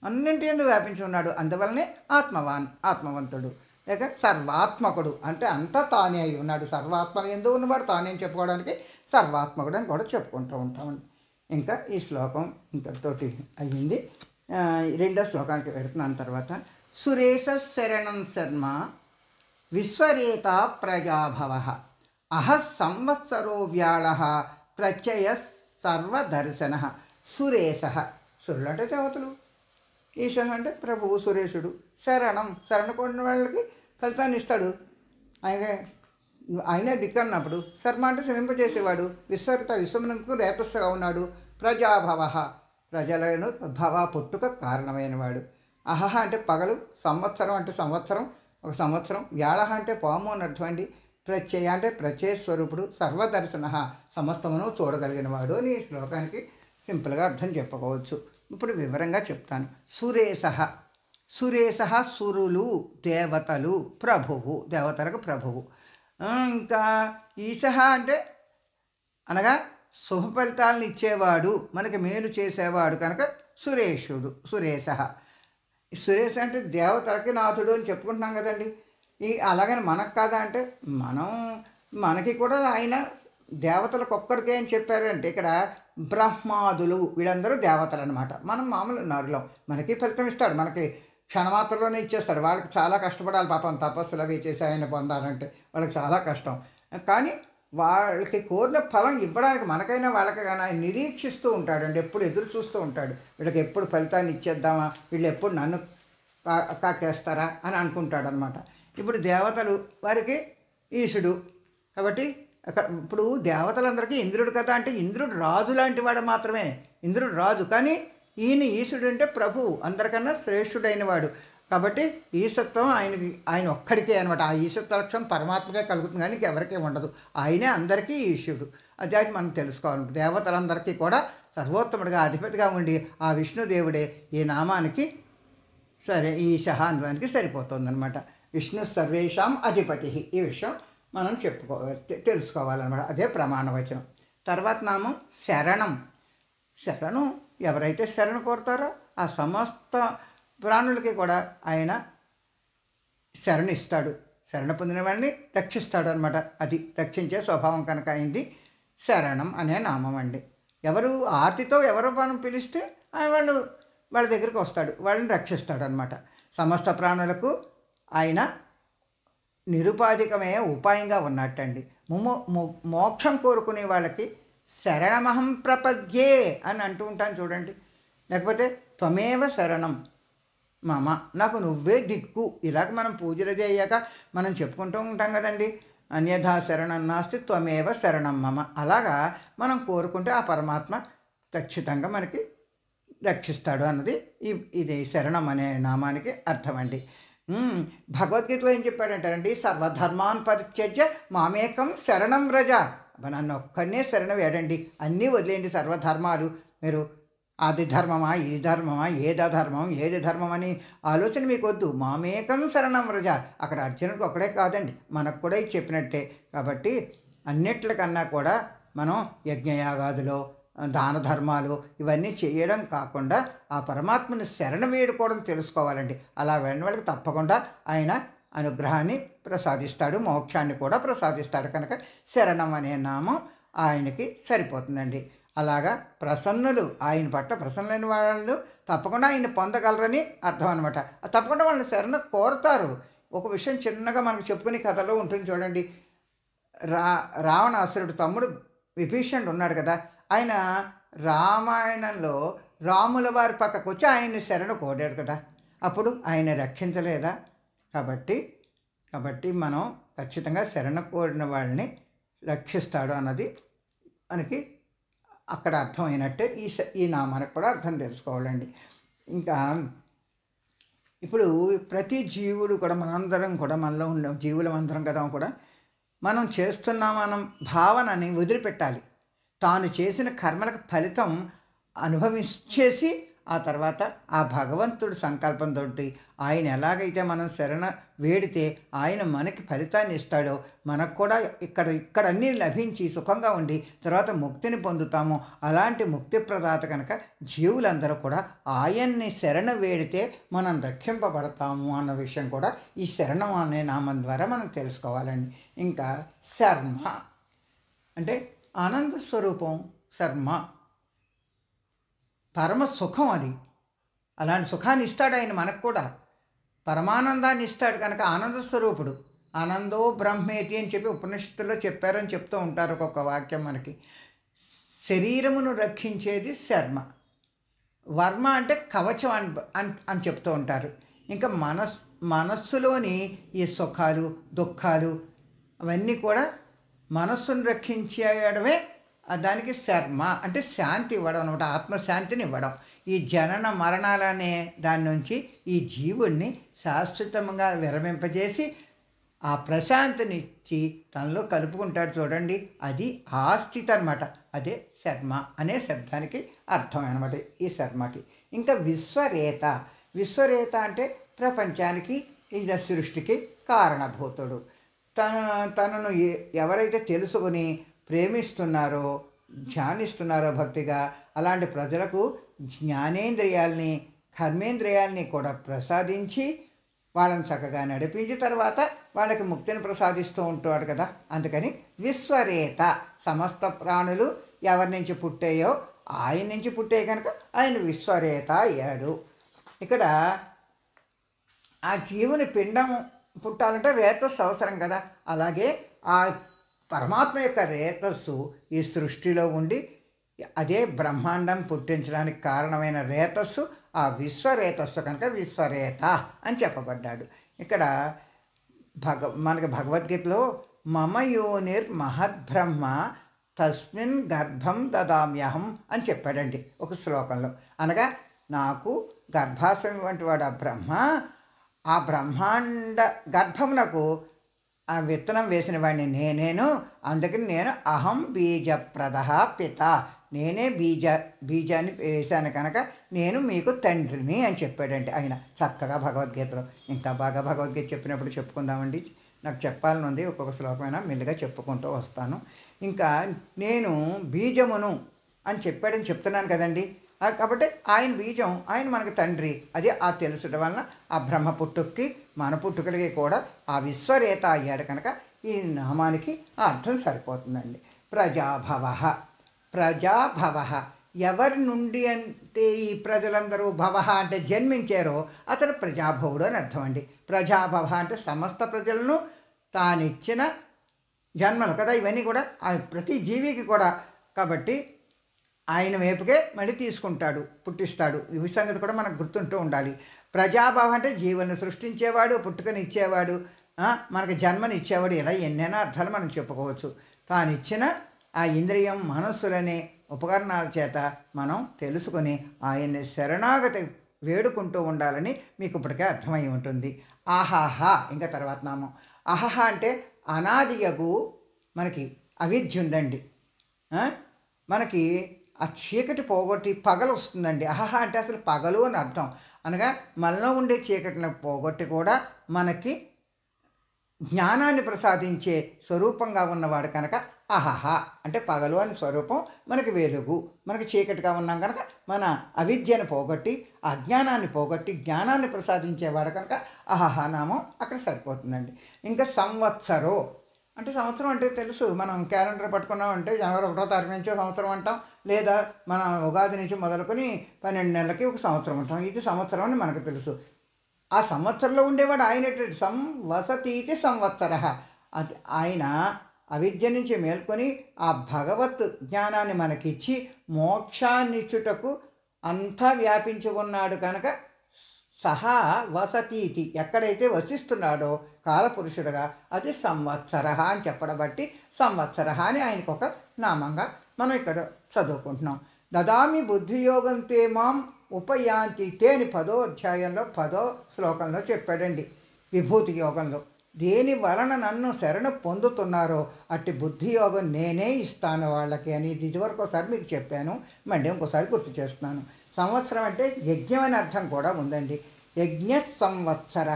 అన్నింటి యందు వ్యాపించి ఉన్నాడు. అందువల్లనే ఆత్మవాన్, ఆత్మవంతుడు. లేక సర్వాత్మకుడు అంటే అంతా తానే అయి ఉన్నాడు. సర్వాత్మ ఎందు ఉన్నవాడు తానే అని చెప్పుకోవడానికి సర్వాత్మకుడు అని కూడా చెప్పుకుంటూ ఉంటామండి. ఇంకా ఈ శ్లోకం ఇంతటితోటి అయ్యింది. రెండో శ్లోకానికి పెడుతున్నాను. తర్వాత సురేశ శరణం శర్మ విశ్వరేత ప్రజాభవ అహ సంవత్సరో వ్యాళ ప్రత్యయ సర్వదర్శన. సురేశ, సురులు అంటే దేవతలు, ఈశ అంటే ప్రభువు, సురేశుడు. శరణ కొన్న వాళ్ళకి ఫలితాన్ని ఇస్తాడు ఆయనే దిక్కన్నప్పుడు. శర్మ అంటే శమింపజేసేవాడు. విశ్వమునకు రేతస్సుగా ఉన్నాడు. ప్రజాభవ, ప్రజలను భవ పుట్టుక కారణమైనవాడు. అహహ అంటే పగలు, సంవత్సరం అంటే సంవత్సరం, ఒక సంవత్సరం. వ్యాళ అంటే పాము అని అర్థం అండి. ప్రత్యయ అంటే ప్రత్యయ స్వరూపుడు. సర్వదర్శన సమస్తమును చూడగలిగిన వాడు అని ఈ శ్లోకానికి సింపుల్గా అర్థం చెప్పుకోవచ్చు. ఇప్పుడు వివరంగా చెప్తాను. సురేశ సురులు, దేవతలు, ప్రభువు, దేవతలకు ప్రభువు. ఇంకా ఈశ అంటే అనగా శుభ ఫలితాలను ఇచ్చేవాడు, మనకి మేలు చేసేవాడు కనుక సురేశ. సురేశ అంటే దేవతలకి నాథుడు అని చెప్పుకుంటున్నాం కదండి. అలాగని మనకు కాదా అంటే మనకి కూడా ఆయన దేవతలకు ఒక్కరికే అని చెప్పారంటే ఇక్కడ బ్రహ్మాదులు వీళ్ళందరూ దేవతలు అనమాట. మనం మామూలు నరులం, మనకి ఫలితం ఇస్తాడు, మనకి క్షణమాత్రలోనే ఇచ్చేస్తాడు. వాళ్ళకి చాలా కష్టపడాలి పాపం, తపస్సులు అవి చేసి ఆయన పొందాలంటే వాళ్ళకి చాలా కష్టం. కానీ వాళ్ళకి కోరిన ఫలం ఇవ్వడానికి మనకైనా వాళ్ళకైనా ఆయన నిరీక్షిస్తూ ఉంటాడండి, ఎప్పుడు ఎదురు చూస్తూ ఉంటాడు. వీళ్ళకి ఎప్పుడు ఫలితాన్ని ఇచ్చేద్దామా, వీళ్ళు ఎప్పుడు నన్ను కాకేస్తారా అని అనుకుంటాడనమాట. ఇప్పుడు దేవతలు వారికి ఈశుడు కాబట్టి అక్కడ ఇప్పుడు దేవతలందరికీ ఇంద్రుడు కదా అంటే ఇంద్రుడు రాజు లాంటి వాడు మాత్రమే, ఇంద్రుడు రాజు. కానీ ఈయన ఈశుడు అంటే ప్రభువు, అందరికన్నా శ్రేష్ఠుడైన వాడు. కాబట్టి ఈశత్వం ఆయన ఒక్కడికే అనమాట. ఆ ఈశత్వ లక్ష్యం పరమాత్మకే కలుగుతుంది, కానీ ఎవరికీ ఉండదు. ఆయనే అందరికీ ఈశుడు. అది మనం తెలుసుకోవాలి. దేవతలందరికీ కూడా సర్వోత్తముడిగా అధిపతిగా ఉండి ఆ విష్ణుదేవుడే ఈ నామానికి సరే ఈశ అనడానికి సరిపోతుందన్నమాట. విష్ణు సర్వేషాం అధిపతి. ఈ విషయం మనం తెలుసుకోవాలన్నమాట. అదే ప్రమాణవచనం. తర్వాత నామం శరణం. శరణం ఎవరైతే శరణ కోరుతారో ఆ సమస్త ప్రాణులకి కూడా ఆయన శరణిస్తాడు, శరణ పొందిన వాళ్ళని రక్షిస్తాడు అనమాట. అది రక్షించే స్వభావం కనుక అయింది శరణం అనే నామం అండి. ఎవరు ఆర్తితో ఎవరు మనం పిలిస్తే వాళ్ళ దగ్గరికి వస్తాడు, వాళ్ళని రక్షిస్తాడు అనమాట. సమస్త ప్రాణులకు ఆయన నిరుపాధికమే ఉపాయంగా ఉన్నట్టండి. మోక్షం కోరుకునే వాళ్ళకి శరణమహం ప్రపద్యే అని అంటూ ఉంటాను చూడండి. లేకపోతే త్వమేవ శరణం మమ, నాకు నువ్వే దిక్కు. ఇలాగ మనం పూజలది అయ్యాక మనం చెప్పుకుంటూ ఉంటాం కదండి, అన్యథా శరణం నాస్తి త్వమేవ శరణం మమ. అలాగా మనం కోరుకుంటే ఆ పరమాత్మ ఖచ్చితంగా మనకి రక్షిస్తాడు అన్నది ఇది శరణం అనే నామానికి అర్థం అండి. భగవద్గీతలో ఏం చెప్పాడంటారండి, సర్వధర్మాన్ పరిత్యజ్య మామేకం శరణం వ్రజ. నన్ను ఒక్కనే శరణం వేడండి, అన్నీ వదిలేయండి సర్వధర్మాలు. మీరు అది ధర్మమా ఈ ధర్మమా ఏది ధర్మం అని ఆలోచన మీకు వద్దు. మామేకం శరణం వ్రజ. అక్కడ అర్జునుడికి ఒక్కడే కాదండి, మనకు కూడా ఇది చెప్పినట్టే. కాబట్టి అన్నిట్లకన్నా కూడా మనం యజ్ఞయాగాదులో దాన ధర్మాలు ఇవన్నీ చేయడం కాకుండా ఆ పరమాత్మని శరణ వేడుకోవడం తెలుసుకోవాలండి. అలా వెళ్ళిన వాళ్ళకి తప్పకుండా ఆయన అనుగ్రహాన్ని ప్రసాదిస్తాడు, మోక్షాన్ని కూడా ప్రసాదిస్తాడు. కనుక శరణం అనే నామం ఆయనకి సరిపోతుందండి. అలాగా ప్రసన్నులు, ఆయన పట్ల ప్రసన్నులైన వాళ్ళు తప్పకుండా ఆయన పొందగలరని అర్థం అనమాట. తప్పకుండా వాళ్ళని శరణ కోరుతారు. ఒక విషయం చిన్నగా మనకు చెప్పుకునే కథలో ఉంటుంది చూడండి. రావణాసురుడు తమ్ముడు విభీషణుడు ఉన్నాడు కదా, ఆయన రామాయణంలో రాముల వారి పక్కకు వచ్చి ఆయన్ని శరణ కోరాడు కదా, అప్పుడు ఆయన రక్షించలేదా? కాబట్టి మనం ఖచ్చితంగా శరణ కోరిన వాళ్ళని రక్షిస్తాడు అన్నది మనకి అక్కడ అర్థమైనట్టే ఈ నామానికి కూడా అర్థం తెలుసుకోవాలండి. ఇంకా ఇప్పుడు ప్రతి జీవుడు కూడా మనందరం కూడా మనలో ఉన్న జీవులమందరం కదా కూడా మనం చేస్తున్నామన్న భావనని వదిలిపెట్టాలి. తాను చేసిన కర్మలకు ఫలితం అనుభవించేసి ఆ తర్వాత ఆ భగవంతుడి సంకల్పంతో ఆయన ఎలాగైతే మనం శరణ వేడితే ఆయన మనకి ఫలితాన్ని ఇస్తాడో మనకు కూడా ఇక్కడ అన్నీ లభించి సుఖంగా ఉండి తర్వాత ముక్తిని పొందుతాము. అలాంటి ముక్తి ప్రదాత కనుక జీవులందరూ కూడా ఆయన్ని శరణ వేడితే మనం రక్షింపబడతాము అన్న విషయం కూడా ఈ శరణం అనే నామం ద్వారా మనం తెలుసుకోవాలండి. ఇంకా శర్మ అంటే ఆనంద స్వరూపం. శర్మ పరమ సుఖం, అది అలాంటి సుఖాన్ని ఇస్తాడు ఆయన మనకు కూడా, పరమానందాన్ని ఇస్తాడు. కనుక ఆనంద స్వరూపుడు. ఆనందో బ్రహ్మేతి అని చెప్పి ఉపనిషత్తుల్లో చెప్పారని చెప్తూ ఉంటారు ఒక్కొక్క వాక్యం మనకి. శరీరమును రక్షించేది శర్మ. వర్మ అంటే కవచం అని చెప్తూ ఉంటారు. ఇంకా మనస్సులోని ఈ సుఖాలు దుఃఖాలు అవన్నీ కూడా మనస్సును రక్షించేయడమే దానికి శర్మ అంటే శాంతి ఇవ్వడం అనమాట, ఆత్మశాంతిని ఇవ్వడం. ఈ జనన మరణాలనే దాని నుంచి ఈ జీవుణ్ణి శాశ్వతంగా విరమింపజేసి ఆ ప్రశాంతినిచ్చి తనలో కలుపుకుంటాడు చూడండి, అది ఆ స్థితి అనమాట. అదే శర్మ అనే శబ్దానికి అర్థం అనమాట ఈ శర్మకి. ఇంకా విశ్వరేత అంటే ప్రపంచానికి ఇది సృష్టికి కారణభూతుడు. తనను ఎవరైతే తెలుసుకుని ప్రేమిస్తున్నారో ధ్యానిస్తున్నారో భక్తిగా అలాంటి ప్రజలకు జ్ఞానేంద్రియాల్ని కర్మేంద్రియాల్ని కూడా ప్రసాదించి వాళ్ళని చక్కగా నడిపించి తర్వాత వాళ్ళకి ముక్తిని ప్రసాదిస్తూ ఉంటాడు కదా. అందుకని విశ్వరేత, సమస్త ప్రాణులు ఎవరి నుంచి పుట్టాయో ఆయన నుంచి పుట్టే కనుక ఆయన విశ్వరేత అయ్యాడు. ఇక్కడ ఆ జీవుని పిండం పుట్టాలంటే రేతస్సు అవసరం కదా. అలాగే ఆ పరమాత్మ యొక్క రేతస్సు ఈ సృష్టిలో ఉండి అదే బ్రహ్మాండం పుట్టించడానికి కారణమైన రేతస్సు ఆ విశ్వరేతస్సు కనుక విశ్వరేత అని చెప్పబడ్డాడు. ఇక్కడ మనకి భగవద్గీతలో మమ యోనిర్ మహద్బ్రహ్మ తస్మిన్ గర్భం దదామ్యహం అని చెప్పాడండి ఒక శ్లోకంలో. అనగా నాకు గర్భాశయం వంటి వాడు ఆ బ్రహ్మ, ఆ బ్రహ్మాండ గర్భమునకు ఆ విత్తనం వేసిన వాడిని నేనేను, అందుకని నేను అహం బీజప్రద పిత, నేనే బీజాన్ని వేశాను కనుక నేను మీకు తండ్రిని అని చెప్పాడండి ఆయన చక్కగా భగవద్గీతలో. ఇంకా బాగా భగవద్గీత చెప్పినప్పుడు చెప్పుకుందామండి, నాకు చెప్పాలని ఉంది. ఒక్కొక్క శ్లోకమైనా మెల్లిగా చెప్పుకుంటూ వస్తాను. ఇంకా నేను బీజమును అని చెప్పాడని చెప్తున్నాను కదండి. కాబట్టి ఆయన బీజం, ఆయన మనకు తండ్రి. అదే ఆ తెలుసుట వలన ఆ బ్రహ్మ పుట్టుక్కి మన పుట్టుకలకి కూడా ఆ విశ్వరేత అయ్యాడు కనుక ఈ నామానికి ఆ అర్థం సరిపోతుందండి. ప్రజాభవ, ప్రజాభవ ఎవరి నుండి అంటే ఈ ప్రజలందరూ భవ అంటే జన్మించారో అతడు ప్రజాభవుడు అని అర్థం అండి. ప్రజాభవ అంటే సమస్త ప్రజలను తానిచ్చిన జన్మలు కదా ఇవన్నీ కూడా ప్రతి జీవికి కూడా. కాబట్టి ఆయన వైపుకే మళ్ళీ తీసుకుంటాడు, పుట్టిస్తాడు. ఈ సంగతి కూడా మనకు గుర్తుంటూ ఉండాలి. ప్రజాభవ అంటే జీవులను సృష్టించేవాడు, పుట్టుకని ఇచ్చేవాడు, మనకు జన్మని ఇచ్చేవాడు. ఇలా ఎన్నైనా అర్థాలు మనం చెప్పుకోవచ్చు. తానిచ్చిన ఆ ఇంద్రియం మనస్సులనే ఉపకరణాల చేత మనం తెలుసుకొని ఆయన్ని శరణాగతి వేడుకుంటూ ఉండాలని మీకు ఇప్పటికే అర్థమై ఉంటుంది. ఆహాహా ఇంకా తర్వాత నామం. అహహ అంటే అనాదియగు మనకి అవిద్య ఉందండి. మనకి ఆ చీకటి పోగొట్టి పగలు వస్తుందండి. అహహ అంటే అసలు పగలు అని అర్థం. అనగా మనలో ఉండే చీకటిని పోగొట్టి కూడా మనకి జ్ఞానాన్ని ప్రసాదించే స్వరూపంగా ఉన్నవాడు కనుక అహహ అంటే పగలు అని స్వరూపం, మనకి వెలుగు. మనకి చీకటిగా ఉన్నాం కనుక మన అవిద్యను పోగొట్టి అజ్ఞానాన్ని పోగొట్టి జ్ఞానాన్ని ప్రసాదించేవాడు కనుక అహహ నామం అక్కడ సరిపోతుందండి. ఇంకా సంవత్సరో అంటే సంవత్సరం అంటే తెలుసు, మనం క్యాలెండర్ పట్టుకున్నాం అంటే జనవరి 1వ తారీఖు నుంచి సంవత్సరం అంటాం, లేదా మన ఉగాది నుంచి మొదలుకొని 12 నెలలకి ఒక సంవత్సరం అంటాం. ఇది సంవత్సరం అని మనకు తెలుసు. ఆ సంవత్సరంలో ఉండేవాడు ఆయన సంవసతీతి సంవత్సర. అది ఆయన అవిద్య నుంచి మేల్కొని ఆ భగవత్ జ్ఞానాన్ని మనకిచ్చి మోక్షాన్నిచ్చుటకు అంతా వ్యాపించి ఉన్నాడు కనుక సహా వసతీతి ఎక్కడైతే వసిస్తున్నాడో కాలపురుషుడుగా అది సంవత్సర అని చెప్పడం బట్టి సంవత్సర అని ఆయనకు ఒక నామంగా మనం ఇక్కడ చదువుకుంటున్నాం. దదామి బుద్ధియోగం తే మాం ఉపయాంతి తేని 10వ అధ్యాయంలో 10వ శ్లోకంలో చెప్పాడండి. విభూతి యోగంలో దేని వలన నన్ను శరణు పొందుతున్నారో అట్టి బుద్ధియోగం నేనే ఇస్తాను వాళ్ళకి అని ఇదివరకు ఒకసారి మీకు చెప్పాను, మళ్ళీ ఇంకోసారి గుర్తు చేస్తున్నాను. సంవత్సరం అంటే యజ్ఞం అని అర్థం కూడా ఉందండి. యజ్ఞ సంవత్సర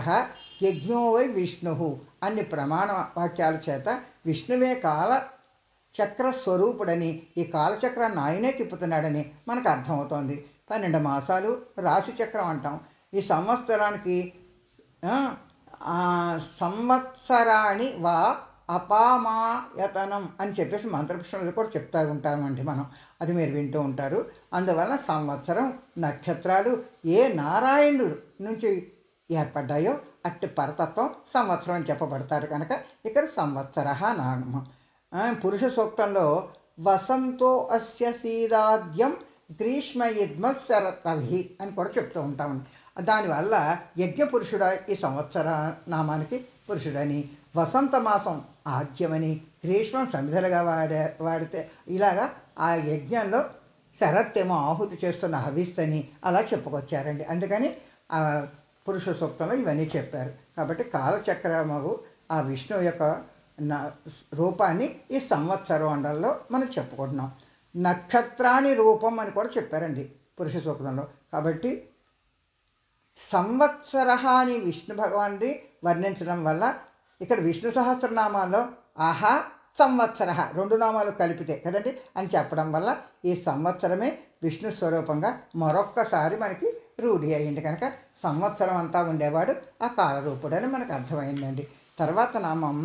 యజ్ఞో వై విష్ణు అన్ని ప్రమాణ వాక్యాల చేత విష్ణువే కాలచక్ర స్వరూపుడని, ఈ కాలచక్రాన్ని ఆయనే తిప్పుతున్నాడని మనకు అర్థమవుతోంది. 12 మాసాలు రాశిచక్రం అంటాం. ఈ సంవత్సరానికి సంవత్సరాణి వా అపామాయతనం అని చెప్పేసి మంత్రపుష్పంలో కూడా చెప్తూ ఉంటామండి మనం, అది మీరు వింటూ ఉంటారు. అందువలన సంవత్సరం నక్షత్రాలు ఏ నారాయణుడు నుంచి ఏర్పడ్డాయో అట్టి పరతత్వం సంవత్సరం అని చెప్పబడతారు కనుక ఇక్కడ సంవత్సర నామం. పురుష సూక్తంలో వసంతో అస్య సీదాద్యం గ్రీష్మయుగ్మ శరతవి అని కూడా చెప్తూ ఉంటామండి. దానివల్ల యజ్ఞపురుషుడు ఈ సంవత్సర నామానికి పురుషుడని, వసంత మాసం ఆద్యమని, గ్రీష్మం సమిధలుగా వాడితే ఇలాగా ఆ యజ్ఞంలో శరత్తేమో ఆహుతి చేస్తున్న హవిస్సని అలా చెప్పుకొచ్చారండి. అందుకని ఆ పురుష సూక్తంలో ఇవన్నీ చెప్పారు. కాబట్టి కాలచక్రమగు ఆ విష్ణువు యొక్క రూపాన్ని ఈ సంవత్సర మండలంలో మనం చెప్పుకుంటున్నాం. నక్షత్రాని రూపం అని కూడా చెప్పారండి పురుష సూక్తంలో. కాబట్టి సంవత్సర అని విష్ణు భగవాన్ని వర్ణించడం వల్ల ఇక్కడ విష్ణు సహస్రనామాల్లో ఆహా సంవత్సర, రెండు నామాలు కలిపితే కదండి అని చెప్పడం వల్ల ఈ సంవత్సరమే విష్ణు స్వరూపంగా మరొక్కసారి మనకి రూఢి అయింది. కనుక సంవత్సరం అంతా ఉండేవాడు ఆ కాలరూపుడు అని మనకు అర్థమైందండి. తర్వాత నామం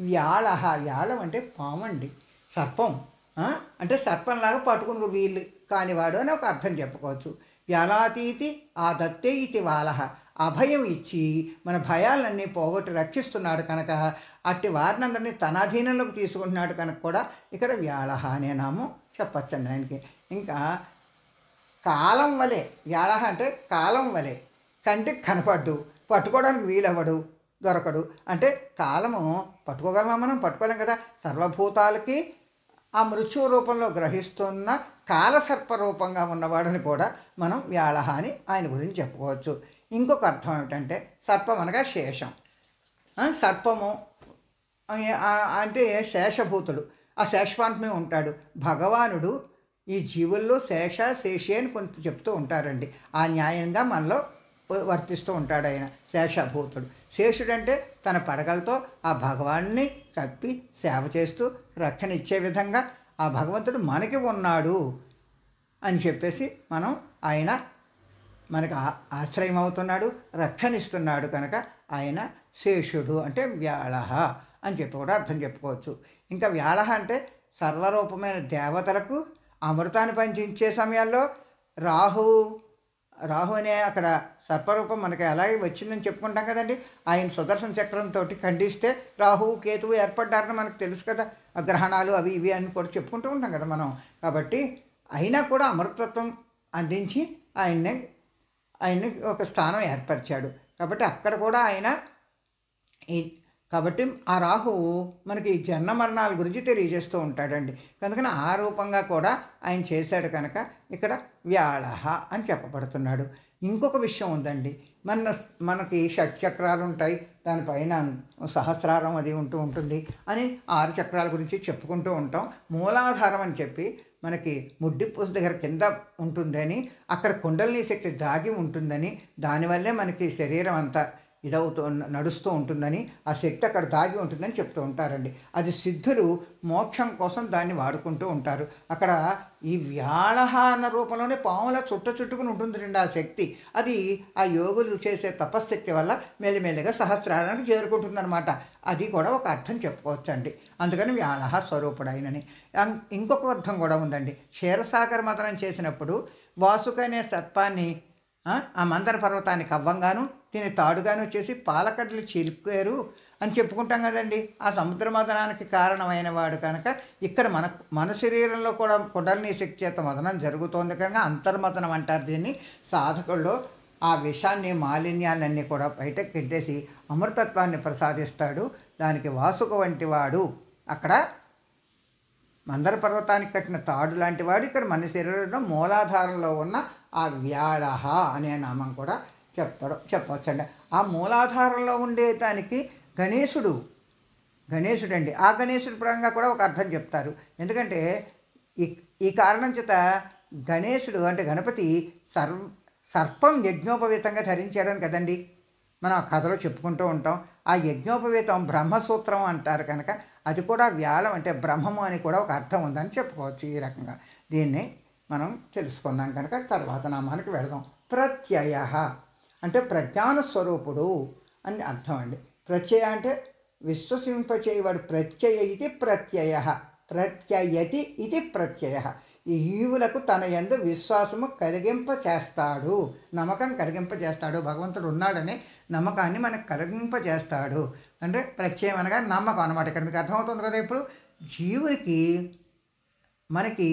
వ్యాళ. వ్యాళం అంటే పాము అండి, సర్పం. అంటే సర్పంలాగా పట్టుకుని వీలు కానివాడు అని ఒక అర్థం చెప్పుకోవచ్చు. వ్యాళాతీతి ఆ దత్తే ఇతి వాలహ, అభయం ఇచ్చి మన భయాలన్నీ పోగొట్టి రక్షిస్తున్నాడు కనుక అట్టి వారినందరినీ తన అధీనంలోకి తీసుకుంటున్నాడు కనుక కూడా ఇక్కడ వ్యాళహ అనే నామం చెప్పచ్చండి ఆయనకి. ఇంకా కాలం వలె, వ్యాళహ అంటే కాలం వలె, కంటికి కనపడ్డు, పట్టుకోవడానికి వీలవ్వడు, దొరకడు. అంటే కాలము పట్టుకోగలమా? మనం పట్టుకోలేం కదా. సర్వభూతాలకి ఆ మృత్యు రూపంలో గ్రహిస్తున్న కాలసర్ప రూపంగా ఉన్నవాడని కూడా మనం వ్యాళహ అని ఆయన గురించి చెప్పుకోవచ్చు. ఇంకొక అర్థం ఏమిటంటే సర్పం అనగా శేషం. సర్పము అంటే శేషభూతుడు, ఆ శేషపాంతమే ఉంటాడు. భగవానుడు ఈ జీవుల్లో శేషి అని కొంత చెప్తూ ఉంటారండి. ఆ న్యాయంగా మనలో వర్తిస్తూ ఉంటాడు ఆయన, శేషభూతుడు. శేషుడంటే తన పడగలతో ఆ భగవాన్ని కప్పి సేవ చేస్తూ రక్షణ ఇచ్చే విధంగా ఆ భగవంతుడు మనకి ఉన్నాడు అని చెప్పేసి మనం ఆయన మనకు ఆశ్రయం అవుతున్నాడు, రక్షణిస్తున్నాడు కనుక ఆయన శేషుడు అంటే వ్యాళహ అని చెప్పి కూడా అర్థం చెప్పుకోవచ్చు. ఇంకా వ్యాళహ అంటే సర్వరూపమైన దేవతలకు అమృతాన్ని పంచించే సమయాల్లో రాహు అనే అక్కడ సర్పరూపం మనకి అలాగే వచ్చిందని చెప్పుకుంటాం కదండి. ఆయన సుదర్శన చక్రంతో ఖండిస్తే రాహువు కేతువు ఏర్పడ్డారని మనకు తెలుసు కదా. గ్రహణాలు అవి ఇవి అని కూడా చెప్పుకుంటూ ఉంటాం కదా మనం. కాబట్టి అయినా కూడా అమృతత్వం అందించి ఆయన్ని ఒక స్థానం ఏర్పరిచాడు. కాబట్టి అక్కడ కూడా ఆయన కాబట్టి ఆ రాహువు మనకి జన్మ మరణాల గురించి తెలియజేస్తూ ఉంటాడండి. కనుక ఆ రూపంగా కూడా ఆయన చేశాడు కనుక ఇక్కడ వ్యాళహ అని చెప్పబడుతున్నాడు. ఇంకొక విషయం ఉందండి, మనకి షట్చక్రాలు ఉంటాయి, దానిపైన సహస్రారం అది ఉంటుంది అని 6 చక్రాల గురించి చెప్పుకుంటూ ఉంటాం. మూలాధారం అని చెప్పి మనకి ముడ్డిపూస దగ్గర కింద ఉంటుందని, అక్కడ కుండలిని శక్తి దాగి ఉంటుందని, దానివల్లే మనకి శరీరం అంతా నడుస్తూ ఉంటుందని, ఆ శక్తి అక్కడ దాగి ఉంటుందని చెప్తూ ఉంటారండి. అది సిద్ధులు మోక్షం కోసం దాన్ని వాడుకుంటూ ఉంటారు. అక్కడ ఈ వ్యాళహ అన్న రూపంలోనే పాములా చుట్టుకుని ఉంటుంది ఆ శక్తి. అది ఆ యోగులు చేసే తపశ్శక్తి వల్ల మెల్లిమెల్లిగా సహస్రారానికి చేరుకుంటుందన్నమాట. అది కూడా ఒక అర్థం చెప్పుకోవచ్చండి. అందుకని వ్యాళహ స్వరూపుడైనని. ఇంకొక అర్థం కూడా ఉందండి. క్షీరసాగర మథనం చేసినప్పుడు వాసుక అనే సర్పాన్ని ఆ మందర పర్వతాన్ని కవ్వంగాను దీన్ని తాడుగాను చేసి పాలకడ్డలు చిలుకారు అని చెప్పుకుంటాం కదండి. ఆ సముద్ర మదనానికి కారణమైన వాడు కనుక ఇక్కడ మన శరీరంలో కూడా కుండలిని శక్తి చేత మదనం జరుగుతోంది కనుక అంతర్మదనం అంటారు దీన్ని. సాధకుల్లో ఆ విషాన్ని మాలిన్యాలన్నీ కూడా బయటకు పెట్టేసి అమృతత్వాన్ని ప్రసాదిస్తాడు. దానికి వాసుక వంటి వాడు అక్కడ మందర పర్వతానికి కట్టిన తాడు లాంటి వాడు ఇక్కడ మన శరీరంలో మూలాధారంలో ఉన్న ఆ వ్యాళహ అనే నామం కూడా చెప్పవచ్చండి. ఆ మూలాధారంలో ఉండే దానికి గణేశుడండి. ఆ గణేశుడి పరంగా కూడా ఒక అర్థం చెప్తారు. ఎందుకంటే ఈ కారణం చేత గణేశుడు అంటే గణపతి సర్పం యజ్ఞోపవీతంగా ధరించాడని కదండి మనం ఆ కథలో చెప్పుకుంటూ ఉంటాం. ఆ యజ్ఞోపవీతం బ్రహ్మసూత్రం అంటారు కనుక అది కూడా వ్యాళం అంటే బ్రహ్మము అని కూడా ఒక అర్థం ఉందని చెప్పుకోవచ్చు. ఈ రకంగా దీన్ని మనం తెలుసుకున్నాం కనుక తర్వాత నామానికి వెళదాం. ప్రత్యయ అంటే ప్రజ్ఞాన స్వరూపుడు అని అర్థం అండి. ప్రత్యయ అంటే విశ్వసింపచేయవాడు. ప్రత్యయ ఇది ప్రత్యయ, ప్రత్యయతి ఇది ప్రత్యయ. ఈ ఈవులకు తన యందు విశ్వాసము కలిగింపచేస్తాడు, నమ్మకం కలిగింపజేస్తాడు. భగవంతుడు ఉన్నాడనే నమ్మకాన్ని మనకు కలిగింపజేస్తాడు. అంటే ప్రత్యయం అనగా నమ్మకం అనమాట. ఇక్కడ మీకు అర్థమవుతుంది కదా. ఇప్పుడు జీవుడికి మనకి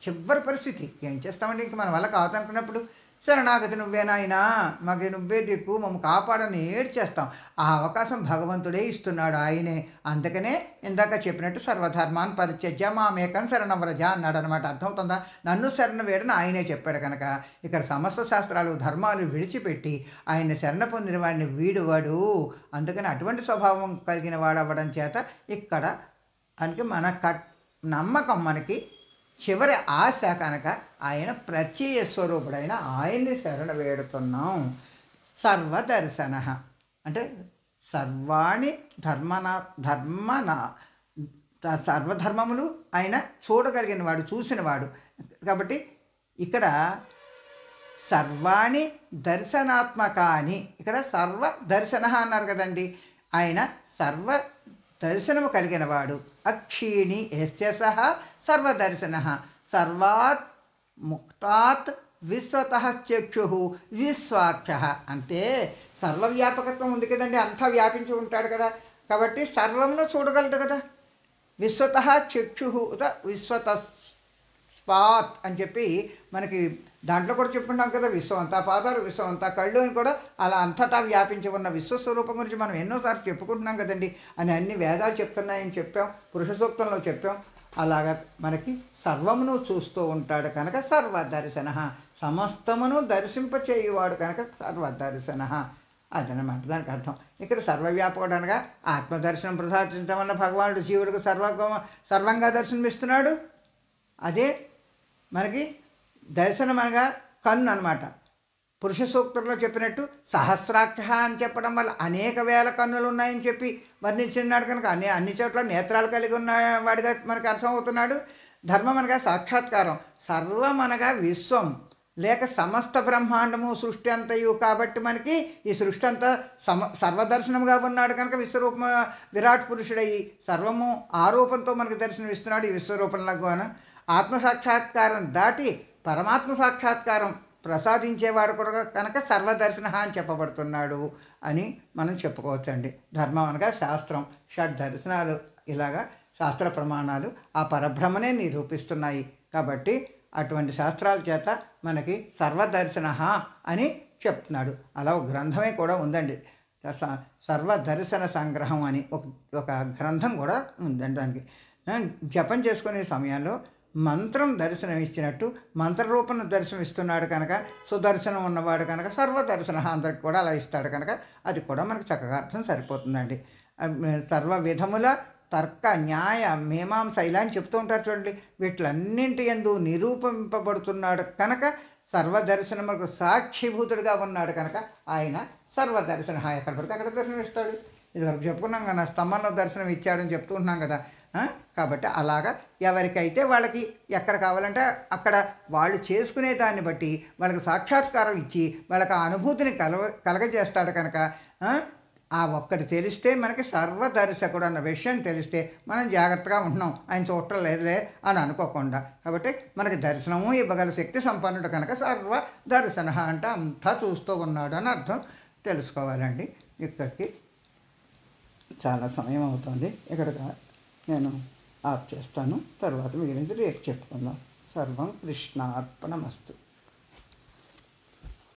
చివరి పరిస్థితి ఏం చేస్తామండి, ఇంక మన వల్ల కావద్దనుకున్నప్పుడు శరణాగతి నువ్వే నాయనా, మాకు నువ్వే దిక్కు, మమ్మల్ని కాపాడని ఏడ్చేస్తాం. ఆ అవకాశం భగవంతుడే ఇస్తున్నాడు, ఆయనే. అందుకనే ఇందాక చెప్పినట్టు సర్వధర్మాన్ పరిత్యజ్య మామేకం శరణవ్రజ అన్నాడు అనమాట. అర్థమవుతుందా? నన్ను శరణ వేడని ఆయనే చెప్పాడు కనుక ఇక్కడ సమస్త శాస్త్రాలు ధర్మాలు విడిచిపెట్టి ఆయన శరణ పొందిన వాడిని వీడువాడు. అందుకని అటువంటి స్వభావం కలిగిన వాడు అవ్వడం చేత ఇక్కడ అందుకే మన నమ్మకం మనకి చివరి ఆశ కనుక ఆయన ప్రత్యయ స్వరూపుడైన ఆయన్ని శరణ వేడుతున్నాం. సర్వదర్శన అంటే సర్వాణి ధర్మన సర్వధర్మములు ఆయన చూడగలిగిన వాడు, చూసినవాడు. కాబట్టి ఇక్కడ సర్వాణి దర్శనాత్మకాని, ఇక్కడ సర్వ దర్శన అన్నారు కదండి. ఆయన సర్వ దర్శనము కలిగిన వాడు. అక్షీణి యస్య సహ సర్వదర్శన సర్వాత్ ముక్తాత్ విశ్వతః చక్షు విశ్వాక్ష. అంటే సర్వవ్యాపకత్వం ఉంది కదండి, అంతా వ్యాపించి ఉంటాడు కదా, కాబట్టి సర్వమును చూడగలడు కదా. విశ్వతః చక్షు విశ్వత స్పాత్ అని చెప్పి మనకి దాంట్లో కూడా చెప్పుకుంటాం కదా, విశ్వం అంతా పాదాలు, విశ్వం అంతా కళ్ళు అని కూడా అలా అంతటా వ్యాపించి ఉన్న విశ్వస్వరూపం గురించి మనం ఎన్నోసార్లు చెప్పుకుంటున్నాం కదండి. అని అన్ని వేదాలు చెప్తున్నాయని చెప్పాం, పురుష సూక్తంలో చెప్పాం. అలాగా మనకి సర్వమును చూస్తూ ఉంటాడు కనుక సర్వదర్శన, సమస్తమును దర్శింపచేయువాడు కనుక సర్వదర్శన అదనమాట దానికి అర్థం. ఇక్కడ సర్వవ్యాపకుడు అనగా ఆత్మదర్శనం ప్రసాదించడం వల్ల భగవానుడు జీవులకు సర్వంగా దర్శనమిస్తున్నాడు. అదే మనకి దర్శనం అనగా కన్ను అనమాట. పురుష సూక్తంలో చెప్పినట్టు సహస్రాక్ష అని చెప్పడం వల్ల అనేక వేల కన్నులు ఉన్నాయని చెప్పి వర్ణించినాడు కనుక అన్ని చోట్ల నేత్రాలు కలిగి ఉన్నవాడిగా మనకు అర్థమవుతున్నాడు. ధర్మం అనగా సాక్షాత్కారం, సర్వం అనగా విశ్వం లేక సమస్త బ్రహ్మాండము సృష్టి అంతయు. కాబట్టి మనకి ఈ సృష్టి అంతా సర్వదర్శనముగా ఉన్నాడు కనుక విశ్వరూప విరాట్ పురుషుడయ్యి సర్వము ఆరూపంతో మనకు దర్శనమిస్తున్నాడు. ఈ విశ్వరూపంలో ఆత్మసాక్షాత్కారం దాటి పరమాత్మ సాక్షాత్కారం ప్రసాదించేవాడు కూడా కనుక సర్వదర్శన అని చెప్పబడుతున్నాడు అని మనం చెప్పుకోవచ్చండి. ధర్మం అనగా శాస్త్రం, షడ్ దర్శనాలు, ఇలాగా శాస్త్ర ప్రమాణాలు ఆ పరబ్రహ్మనే నిరూపిస్తున్నాయి. కాబట్టి అటువంటి శాస్త్రాల చేత మనకి సర్వదర్శన అని చెప్తున్నాడు. అలా ఒక గ్రంథమే కూడా ఉందండి, సర్వదర్శన సంగ్రహం అని ఒక గ్రంథం కూడా ఉందండి. దానికి జపం చేసుకునే సమయంలో మంత్రం దర్శనం ఇచ్చినట్టు మంత్రరూపణ దర్శనం ఇస్తున్నాడు కనుక సుదర్శనం ఉన్నవాడు కనుక సర్వదర్శన అందరికి కూడా అలా ఇస్తాడు కనుక అది కూడా మనకు చక్కగా అర్థం సరిపోతుందండి. సర్వ విధముల తర్క న్యాయ మీమాంస ఇలా అని చెప్తూ ఉంటారు చూడండి. వీటిలన్నింటి యందు నిరూపింపబడుతున్నాడు కనుక సర్వదర్శనములకు సాక్షిభూతుడిగా ఉన్నాడు కనుక ఆయన సర్వదర్శన. ఎక్కడ పడితే అక్కడ దర్శనం ఇస్తాడు. ఇదివరకు చెప్పుకున్నాం కదా, స్తంభంలో దర్శనం ఇచ్చాడని చెప్తున్నాం కదా. కాబట్టి అలాగా ఎవరికైతే వాళ్ళకి ఎక్కడ కావాలంటే అక్కడ వాళ్ళు చేసుకునే దాన్ని బట్టి వాళ్ళకి సాక్షాత్కారం ఇచ్చి వాళ్ళకి ఆ అనుభూతిని కలగజేస్తాడు కనుక ఆ ఒక్కటి తెలిస్తే మనకి సర్వదర్శకుడు అన్న విషయం తెలిస్తే మనం జాగ్రత్తగా ఉంటున్నాం, ఆయన చూడటం లేదులే అని అనుకోకుండా. కాబట్టి మనకి దర్శనము ఇవ్వగల శక్తి సంపన్నుడు కనుక సర్వదర్శన అంటే అంతా చూస్తూ ఉన్నాడు అని అర్థం తెలుసుకోవాలండి. ఇక్కడికి చాలా సమయం అవుతుంది, ఇక్కడ నేను ఆఫ్ చేస్తాను. తర్వాత మిగిలినది రేపు చెప్పుకుందాం. సర్వం కృష్ణార్పణమస్తు.